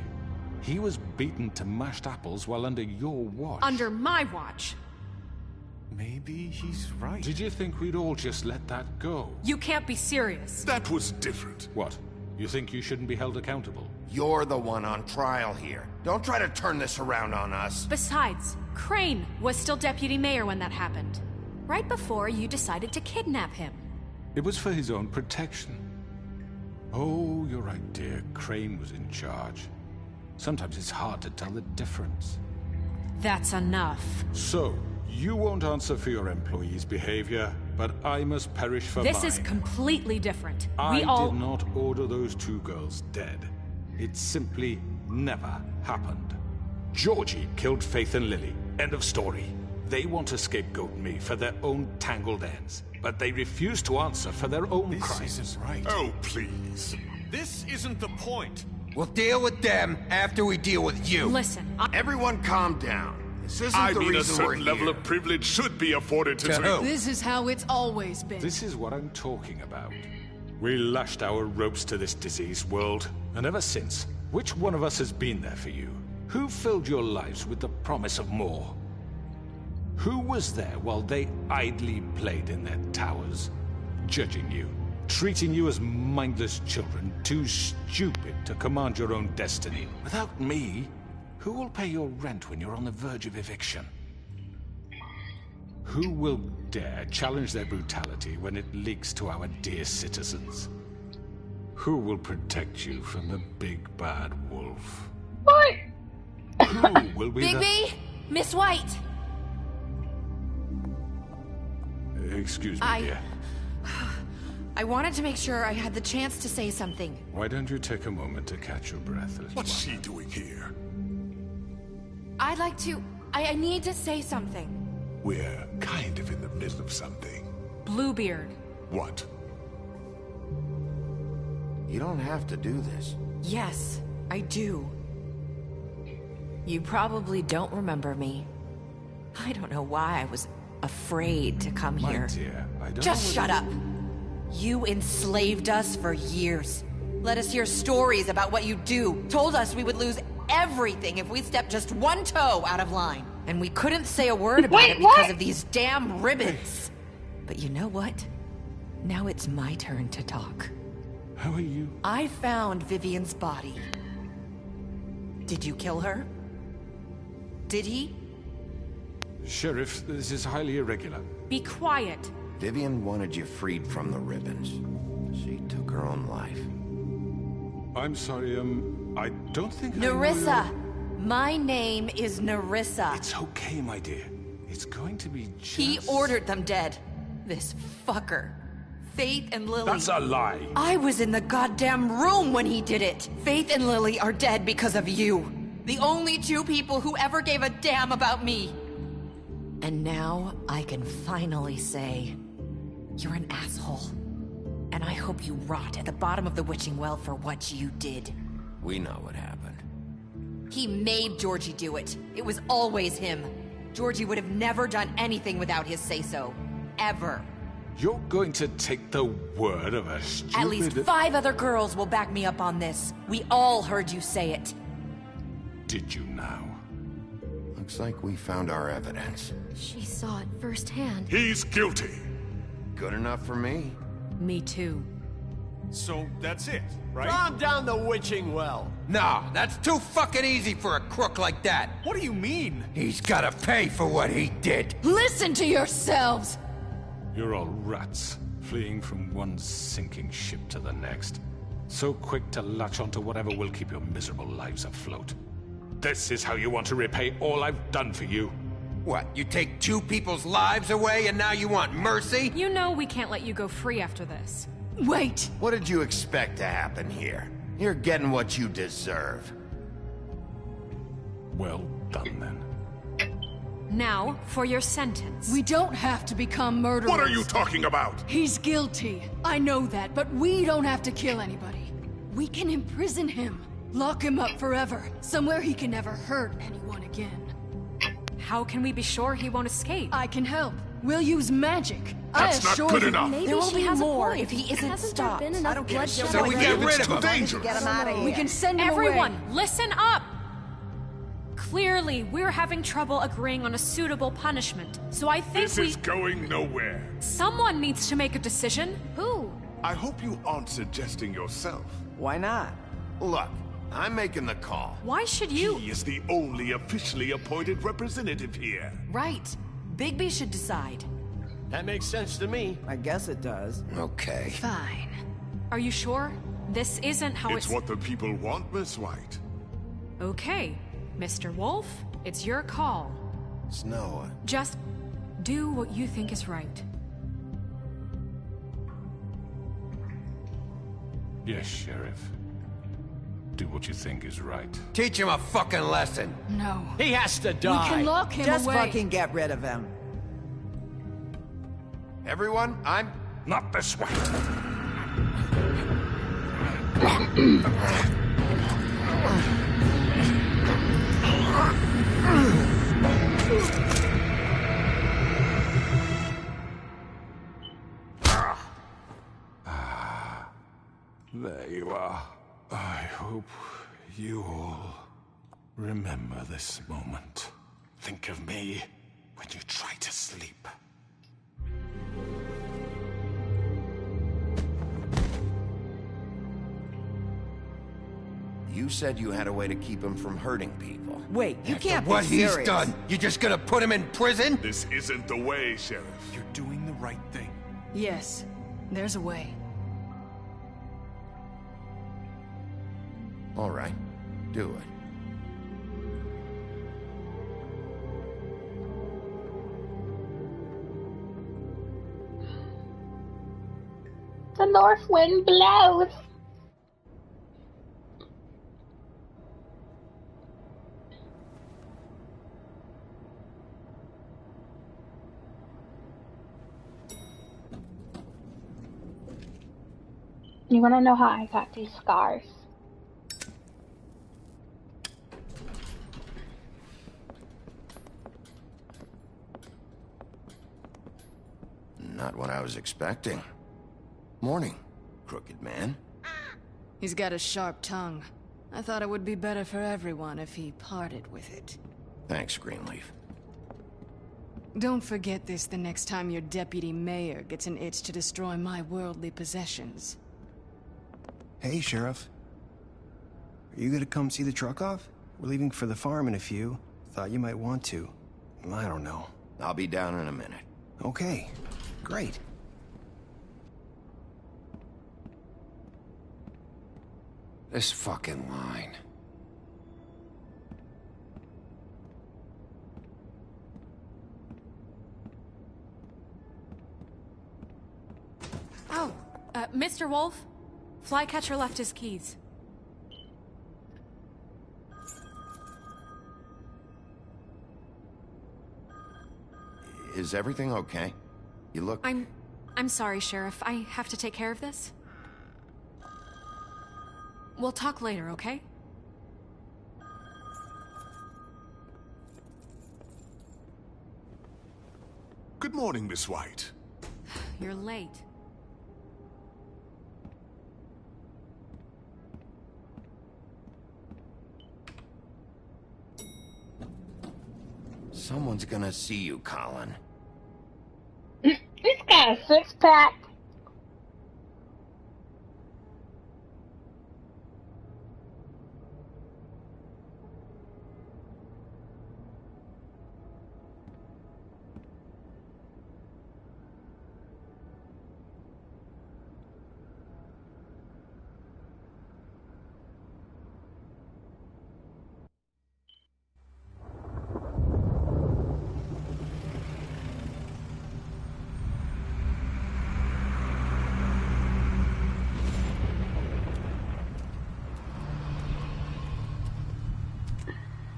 He was beaten to mashed apples while under your watch.
Under my watch.
Maybe he's right.
Did you think we'd all just let that go?
You can't be serious.
That was different.
What? You think you shouldn't be held accountable?
You're the one on trial here. Don't try to turn this around on us.
Besides, Crane was still deputy mayor when that happened. Right before you decided to kidnap him.
It was for his own protection. Oh, you're right, dear. Crane was in charge. Sometimes it's hard to tell the difference.
That's enough.
So, you won't answer for your employees' behavior, but I must perish for mine.
This is completely different.
I did not order those two girls dead. It simply never happened. Georgie killed Faith and Lily. End of story. They want to scapegoat me for their own tangled ends, but they refuse to answer for their own crimes.
This isn't right.
Oh, please.
This isn't the point.
We'll deal with them after we deal with you.
Listen,
Everyone calm down. This isn't
I
the
mean, a
reason we're
certain level
here.
of privilege should be afforded to
who?
This is how it's always been.
This is what I'm talking about. We lashed our ropes to this diseased world, and ever since, which one of us has been there for you? Who filled your lives with the promise of more? Who was there while they idly played in their towers, judging you, treating you as mindless children, too stupid to command your own destiny? Without me, who will pay your rent when you're on the verge of eviction? Who will dare challenge their brutality when it leaks to our dear citizens? Who will protect you from the big bad wolf?
What?
Who will be
Bigby! Miss White!
Excuse me, dear.
I wanted to make sure I had the chance to say something.
Why don't you take a moment to catch your breath?
What's she doing here?
I'd like to... I need to say something.
We're kind of in the middle of something.
Bluebeard.
What?
You don't have to do this.
Yes, I do. You probably don't remember me. I don't know why I was afraid to come
My
here.
dear, I don't
Just
know
shut up. You enslaved us for years. Let us hear stories about what you do. Told us we would lose everything if we stepped just one toe out of line. And we couldn't say a word about it because of these damn ribbons. But you know what? Now it's my turn to talk.
How are you?
I found Vivian's body. Did you kill her? Did he?
Sheriff, this is highly irregular.
Be quiet.
Vivian wanted you freed from the ribbons. She took her own life.
I'm sorry, I don't think
Nerissa! My name is Nerissa.
It's okay, my dear. It's going to be just...
He ordered them dead. This fucker. Faith and Lily.
That's a lie.
I was in the goddamn room when he did it. Faith and Lily are dead because of you. The only two people who ever gave a damn about me. And now I can finally say, you're an asshole. And I hope you rot at the bottom of the witching well for what you did.
We know what happened.
He made Georgie do it. It was always him. Georgie would have never done anything without his say-so. Ever.
You're going to take the word of a stupid...
At least 5 other girls will back me up on this. We all heard you say it.
Did you now?
Looks like we found our evidence.
She saw it firsthand.
He's guilty.
Good enough for me.
Me too.
So that's it, right?
Calm down the witching well. No, that's too fucking easy for a crook like that.
What do you mean?
He's gotta pay for what he did.
Listen to yourselves!
You're all rats, fleeing from one sinking ship to the next. So quick to latch onto whatever will keep your miserable lives afloat. This is how you want to repay all I've done for you?
What, you take two people's lives away and now you want mercy?
You know we can't let you go free after this.
Wait!
What did you expect to happen here? You're getting what you deserve.
Well done, then.
Now, for your sentence.
We don't have to become murderers.
What are you talking about?
He's guilty. I know that, but we don't have to kill anybody. We can imprison him. Lock him up forever. Somewhere he can never hurt anyone again.
How can we be sure he won't escape?
I can help. We'll use magic.
That's not good enough.
There will be more if he isn't stopped.
I don't care.
So we get rid of him.
Dangerous.
Get him out of here.
We can send him
Everyone,
away.
listen up! Clearly, we're having trouble agreeing on a suitable punishment, so I think
This is going nowhere.
Someone needs to make a decision.
Who?
I hope you aren't suggesting yourself.
Why not?
Look, I'm making the call.
Why should you?
He is the only officially appointed representative here.
Right. Bigby should decide.
That makes sense to me.
I guess it does.
Okay.
Fine.
Are you sure? This isn't how
It's what the people want, Miss White.
Okay, Mr. Wolf, it's your call.
Snow.
Just do what you think is right.
Yes, Sheriff. Do what you think is right.
Teach him a fucking lesson.
No.
He has to
We
die.
can lock him
Just
away.
fucking get rid of him.
Everyone, I'm...
Not this way. There you are. I hope you all remember this moment. Think of me when you try to sleep.
You said you had a way to keep him from hurting people.
Wait, you can't be
What
serious.
he's done, you just gonna put him in prison?
This isn't the way, Sheriff.
You're doing the right thing.
Yes, there's a way.
All right, do it.
The north wind blows. You wanna know how I got these scars?
Not what I was expecting. Morning, crooked man.
He's got a sharp tongue. I thought it would be better for everyone if he parted with it.
Thanks, Greenleaf.
Don't forget this the next time your deputy mayor gets an itch to destroy my worldly possessions.
Hey, Sheriff. Are you gonna come see the truck off? We're leaving for the farm in a few. Thought you might want to. I don't know.
I'll be down in a minute.
Okay, great.
This fucking line.
Oh, Mr. Wolf? Flycatcher left his keys.
Is everything okay? You look...
I'm sorry, Sheriff. I have to take care of this. We'll talk later, okay?
Good morning, Miss White.
You're late.
Someone's gonna see you, Colin.
This got a six-pack.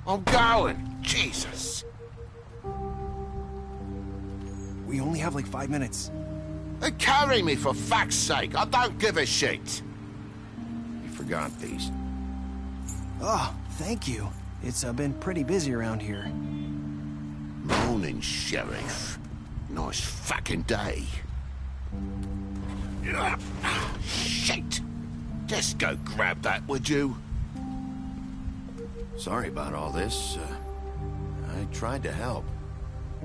I'm going. Jesus.
We only have like 5 minutes.
Carry me for fuck's sake. I don't give a shit.
You forgot these.
Oh, thank you. It's been pretty busy around here.
Morning, Sheriff. Nice fucking day. Shit. Just go grab that, would you?
Sorry about all this. I tried to help.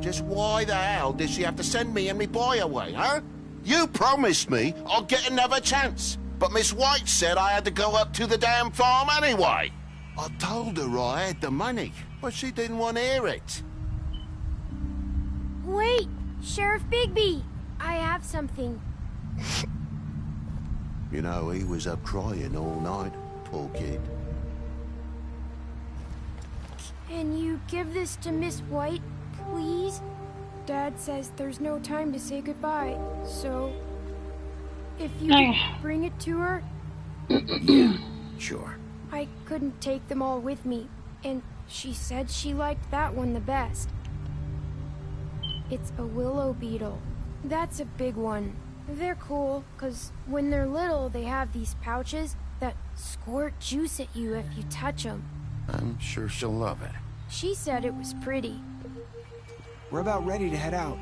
Just why the hell did she have to send me and me boy away, huh? You promised me I'll get another chance, but Miss White said I had to go up to the damn farm anyway. I told her I had the money, but she didn't want to hear it.
Wait, Sheriff Bigby, I have something.
You know, he was up crying all night, poor kid.
Can you give this to Miss White, please? Dad says there's no time to say goodbye, so if you could bring it to her.
Yeah, sure.
I couldn't take them all with me, and she said she liked that one the best. It's a willow beetle. That's a big one. They're cool, 'cause when they're little, they have these pouches that squirt juice at you if you touch them.
I'm sure she'll love it.
She said it was pretty.
We're about ready to head out.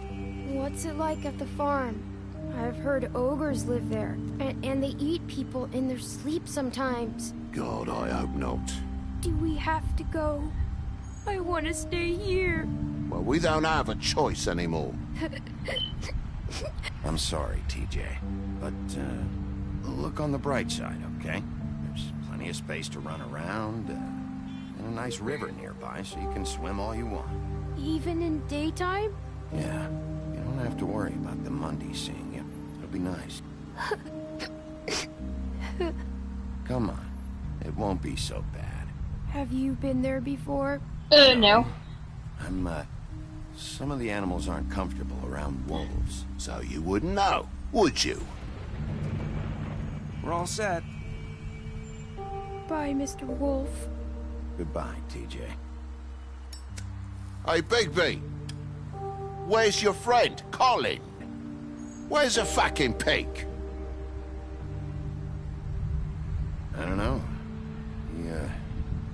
What's it like at the farm? I've heard ogres live there, and they eat people in their sleep sometimes.
God, I hope not.
Do we have to go? I want to stay here.
Well, we don't have a choice anymore.
I'm sorry, TJ, but look on the bright side, okay? There's plenty of space to run around, and a nice river nearby, so you can swim all you want.
Even in daytime?
Yeah, you don't have to worry about the Mundies seeing you. It'll be nice. Come on, it won't be so bad.
Have you been there before?
No.
Some of the animals aren't comfortable around wolves.
So you wouldn't know, would you?
We're all set.
Bye, Mr. Wolf.
Goodbye, TJ.
Hey, Bigby. Where's your friend, Colin? Where's the fucking pig?
I don't know. He,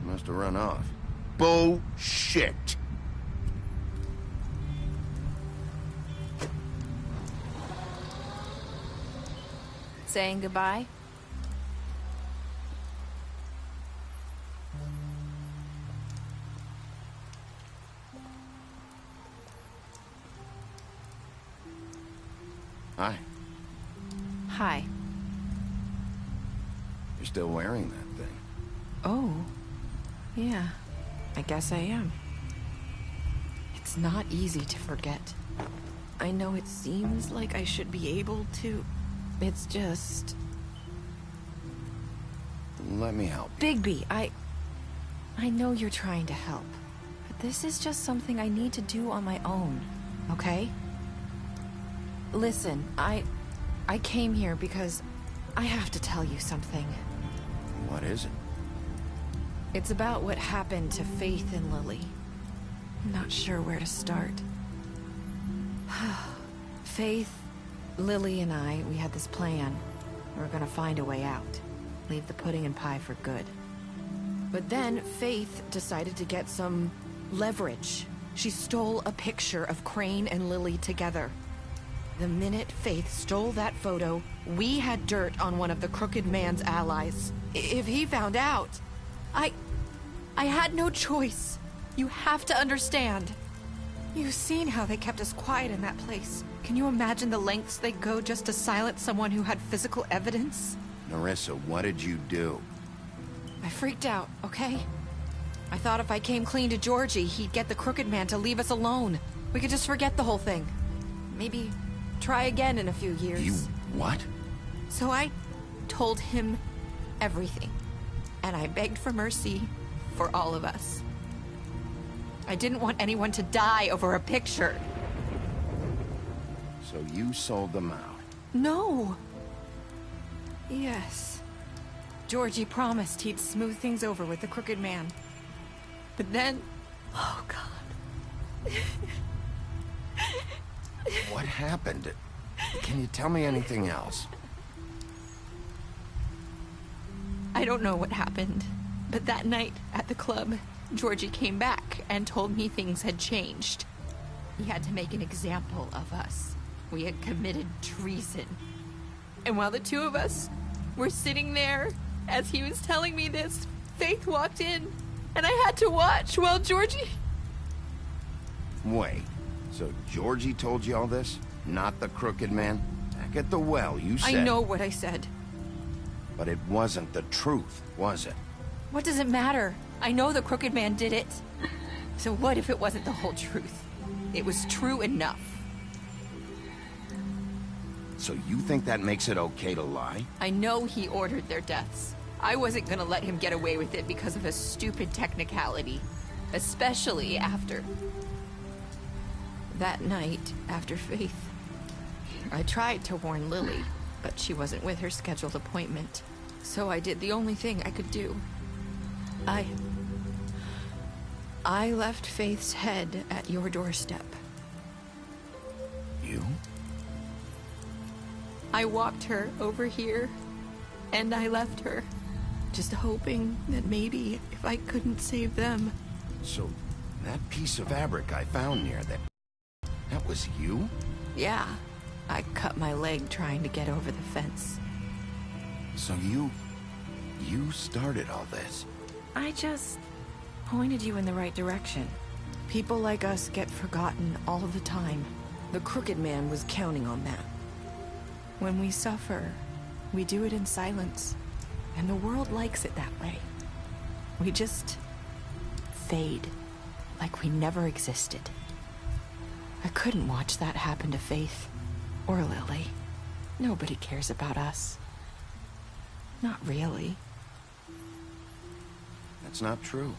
must have run off.
Bullshit.
Saying goodbye?
Hi.
Hi.
You're still wearing that thing.
Oh. Yeah. I guess I am. It's not easy to forget. I know it seems like I should be able to. It's just...
Let me help.
Bigby, I know you're trying to help. But this is just something I need to do on my own, okay? Listen, I came here because I have to tell you something.
What is it?
It's about what happened to Faith and Lily. I'm not sure where to start. Faith, Lily and I, we had this plan. We were gonna find a way out. Leave the pudding and pie for good. But then Faith decided to get some leverage. She stole a picture of Crane and Lily together. The minute Faith stole that photo, we had dirt on one of the Crooked Man's allies. If he found out, I had no choice. You have to understand.
You've seen how they kept us quiet in that place. Can you imagine the lengths they go just to silence someone who had physical evidence?
Nerissa, what did you do?
I freaked out, okay? I thought if I came clean to Georgie, he'd get the Crooked Man to leave us alone. We could just forget the whole thing. Maybe try again in a few years.
You what?
So I told him everything. And I begged for mercy for all of us. I didn't want anyone to die over a picture.
So you sold them out?
No. Yes. Georgie promised he'd smooth things over with the Crooked Man. But then... Oh, God.
What happened? Can you tell me anything else?
I don't know what happened, but that night at the club, Georgie came back and told me things had changed. He had to make an example of us. We had committed treason. And while the two of us were sitting there, as he was telling me this, Faith walked in, and I had to watch while Georgie...
Wait, so Georgie told you all this? Not the Crooked Man? Back at the well, you said...
I know what I said.
But it wasn't the truth, was it?
What does it matter? I know the Crooked Man did it. So what if it wasn't the whole truth? It was true enough.
So you think that makes it okay to lie?
I know he ordered their deaths. I wasn't gonna let him get away with it because of a stupid technicality. Especially after... that night, after Faith. I tried to warn Lily, but she wasn't with her scheduled appointment. So I did the only thing I could do. I left Faith's head at your doorstep.
You?
I walked her over here, and I left her, just hoping that maybe if I couldn't save them.
So, that piece of fabric I found near there, that was you?
Yeah, I cut my leg trying to get over the fence.
So you started all this?
I just pointed you in the right direction. People like us get forgotten all the time. The Crooked Man was counting on that. When we suffer, we do it in silence. And the world likes it that way. We just fade, like we never existed. I couldn't watch that happen to Faith, or Lily. Nobody cares about us. Not really.
That's not true.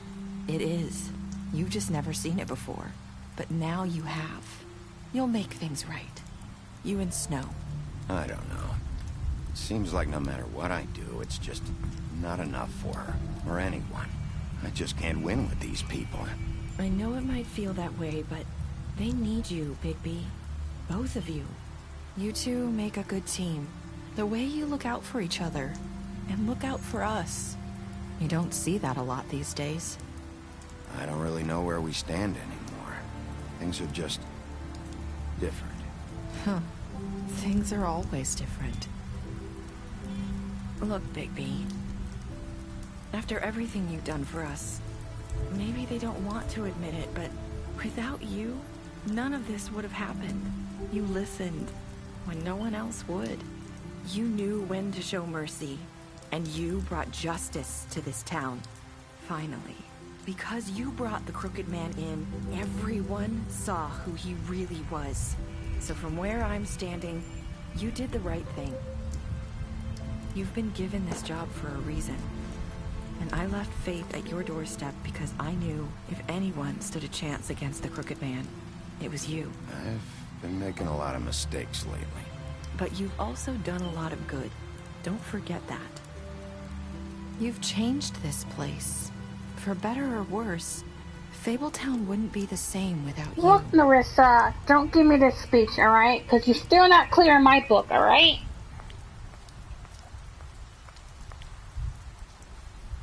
It is. You've just never seen it before. But now you have. You'll make things right. You and Snow.
I don't know. It seems like no matter what I do, it's just not enough for her, or anyone. I just can't win with these people.
I know it might feel that way, but they need you, Bigby. Both of you. You two make a good team. The way you look out for each other, and look out for us. You don't see that a lot these days.
I don't really know where we stand anymore. Things are just... different.
Huh. Things are always different. Look, Bigby. After everything you've done for us, maybe they don't want to admit it, but without you, none of this would have happened. You listened when no one else would. You knew when to show mercy, and you brought justice to this town. Finally. Because you brought the Crooked Man in, everyone saw who he really was. So from where I'm standing, you did the right thing. You've been given this job for a reason. And I left Faith at your doorstep because I knew if anyone stood a chance against the Crooked Man, it was you.
I've been making a lot of mistakes lately.
But you've also done a lot of good. Don't forget that. You've changed this place. For better or worse, Fabletown wouldn't be the same without you.
Look, Nerissa, don't give me this speech, alright? Because you're still not clear in my book, alright?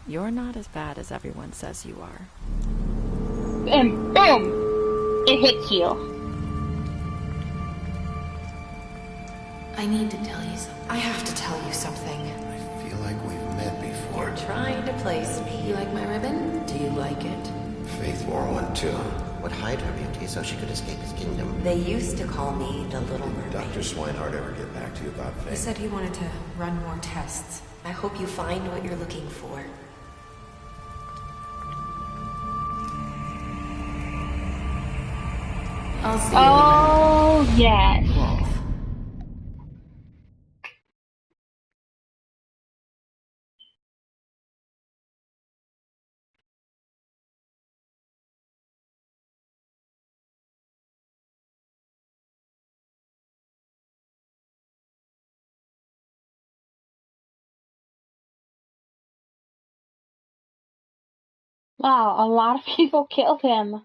You're not as bad as everyone says you are.
And boom! It hits you.
I need to tell you something. I have to tell you something.
I feel like we've met before.
You're trying to place me. You like my ribbon? Do you like it?
Faith wore one too.
would hide her beauty so she could escape his kingdom.
They used to call me the Little Mermaid.
Dr. Swinehart ever get back to you about Faye?
He said he wanted to run more tests.
I hope you find what you're looking for.
I'll see you
Oh, yes. Wow, a lot of people killed him.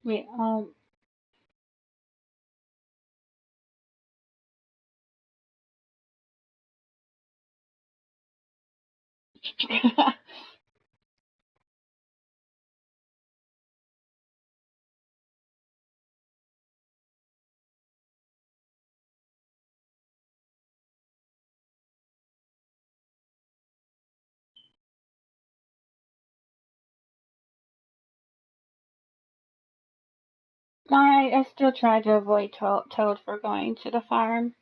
Wait, I still try to avoid Toad for going to the farm.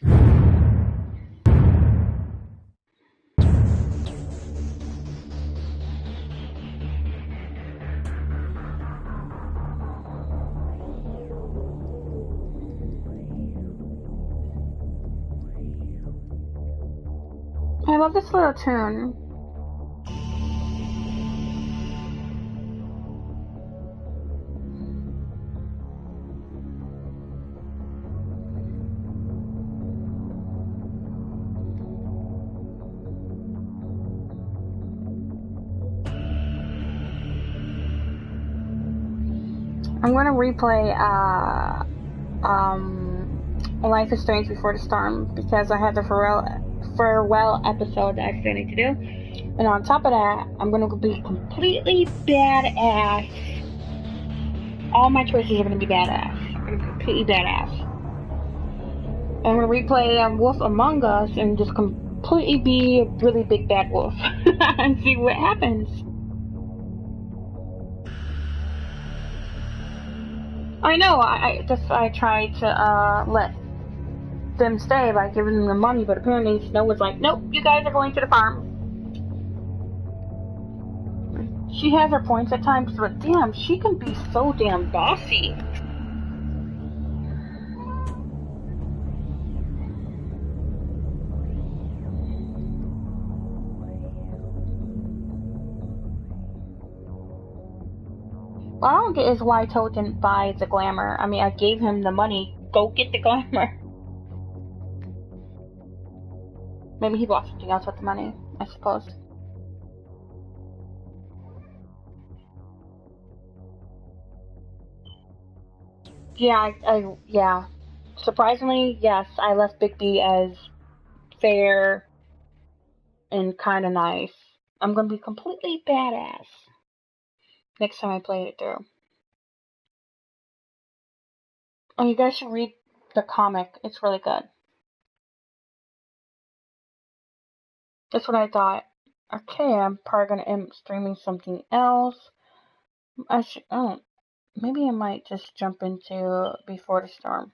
I love this little tune. I'm gonna replay Life is Strange Before the Storm because I had the farewell episode that I still need to do. And on top of that, I'm gonna be completely badass. All my choices are gonna be badass. I'm gonna be completely badass. I'm gonna replay Wolf Among Us and just completely be a really big bad wolf and see what happens. I know, I tried to let them stay by giving them the money, but apparently Snow was like, nope, you guys are going to the farm. She has her points at times, but damn, she can be so damn bossy. What I don't get is why Toad didn't buy the glamour. I mean, I gave him the money. Go get the glamour. Maybe he bought something else with the money, I suppose. Yeah, yeah. Surprisingly, yes, I left Bigby as fair and kind of nice. I'm gonna be completely badass next time I play it through. Oh, you guys should read the comic. It's really good. That's what I thought. Okay, I'm probably gonna end streaming something else. Maybe I might just jump into Before the Storm.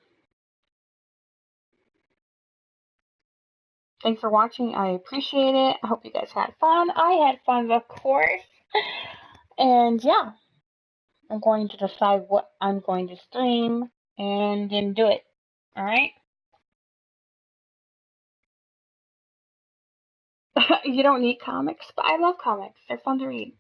Thanks for watching. I appreciate it. I hope you guys had fun. I had fun, of course. And yeah, I'm going to decide what I'm going to stream and then do it. Alright? You don't need comics, but I love comics. They're fun to read.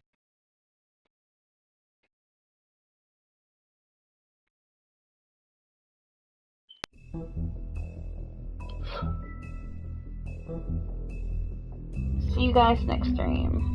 See you guys next stream.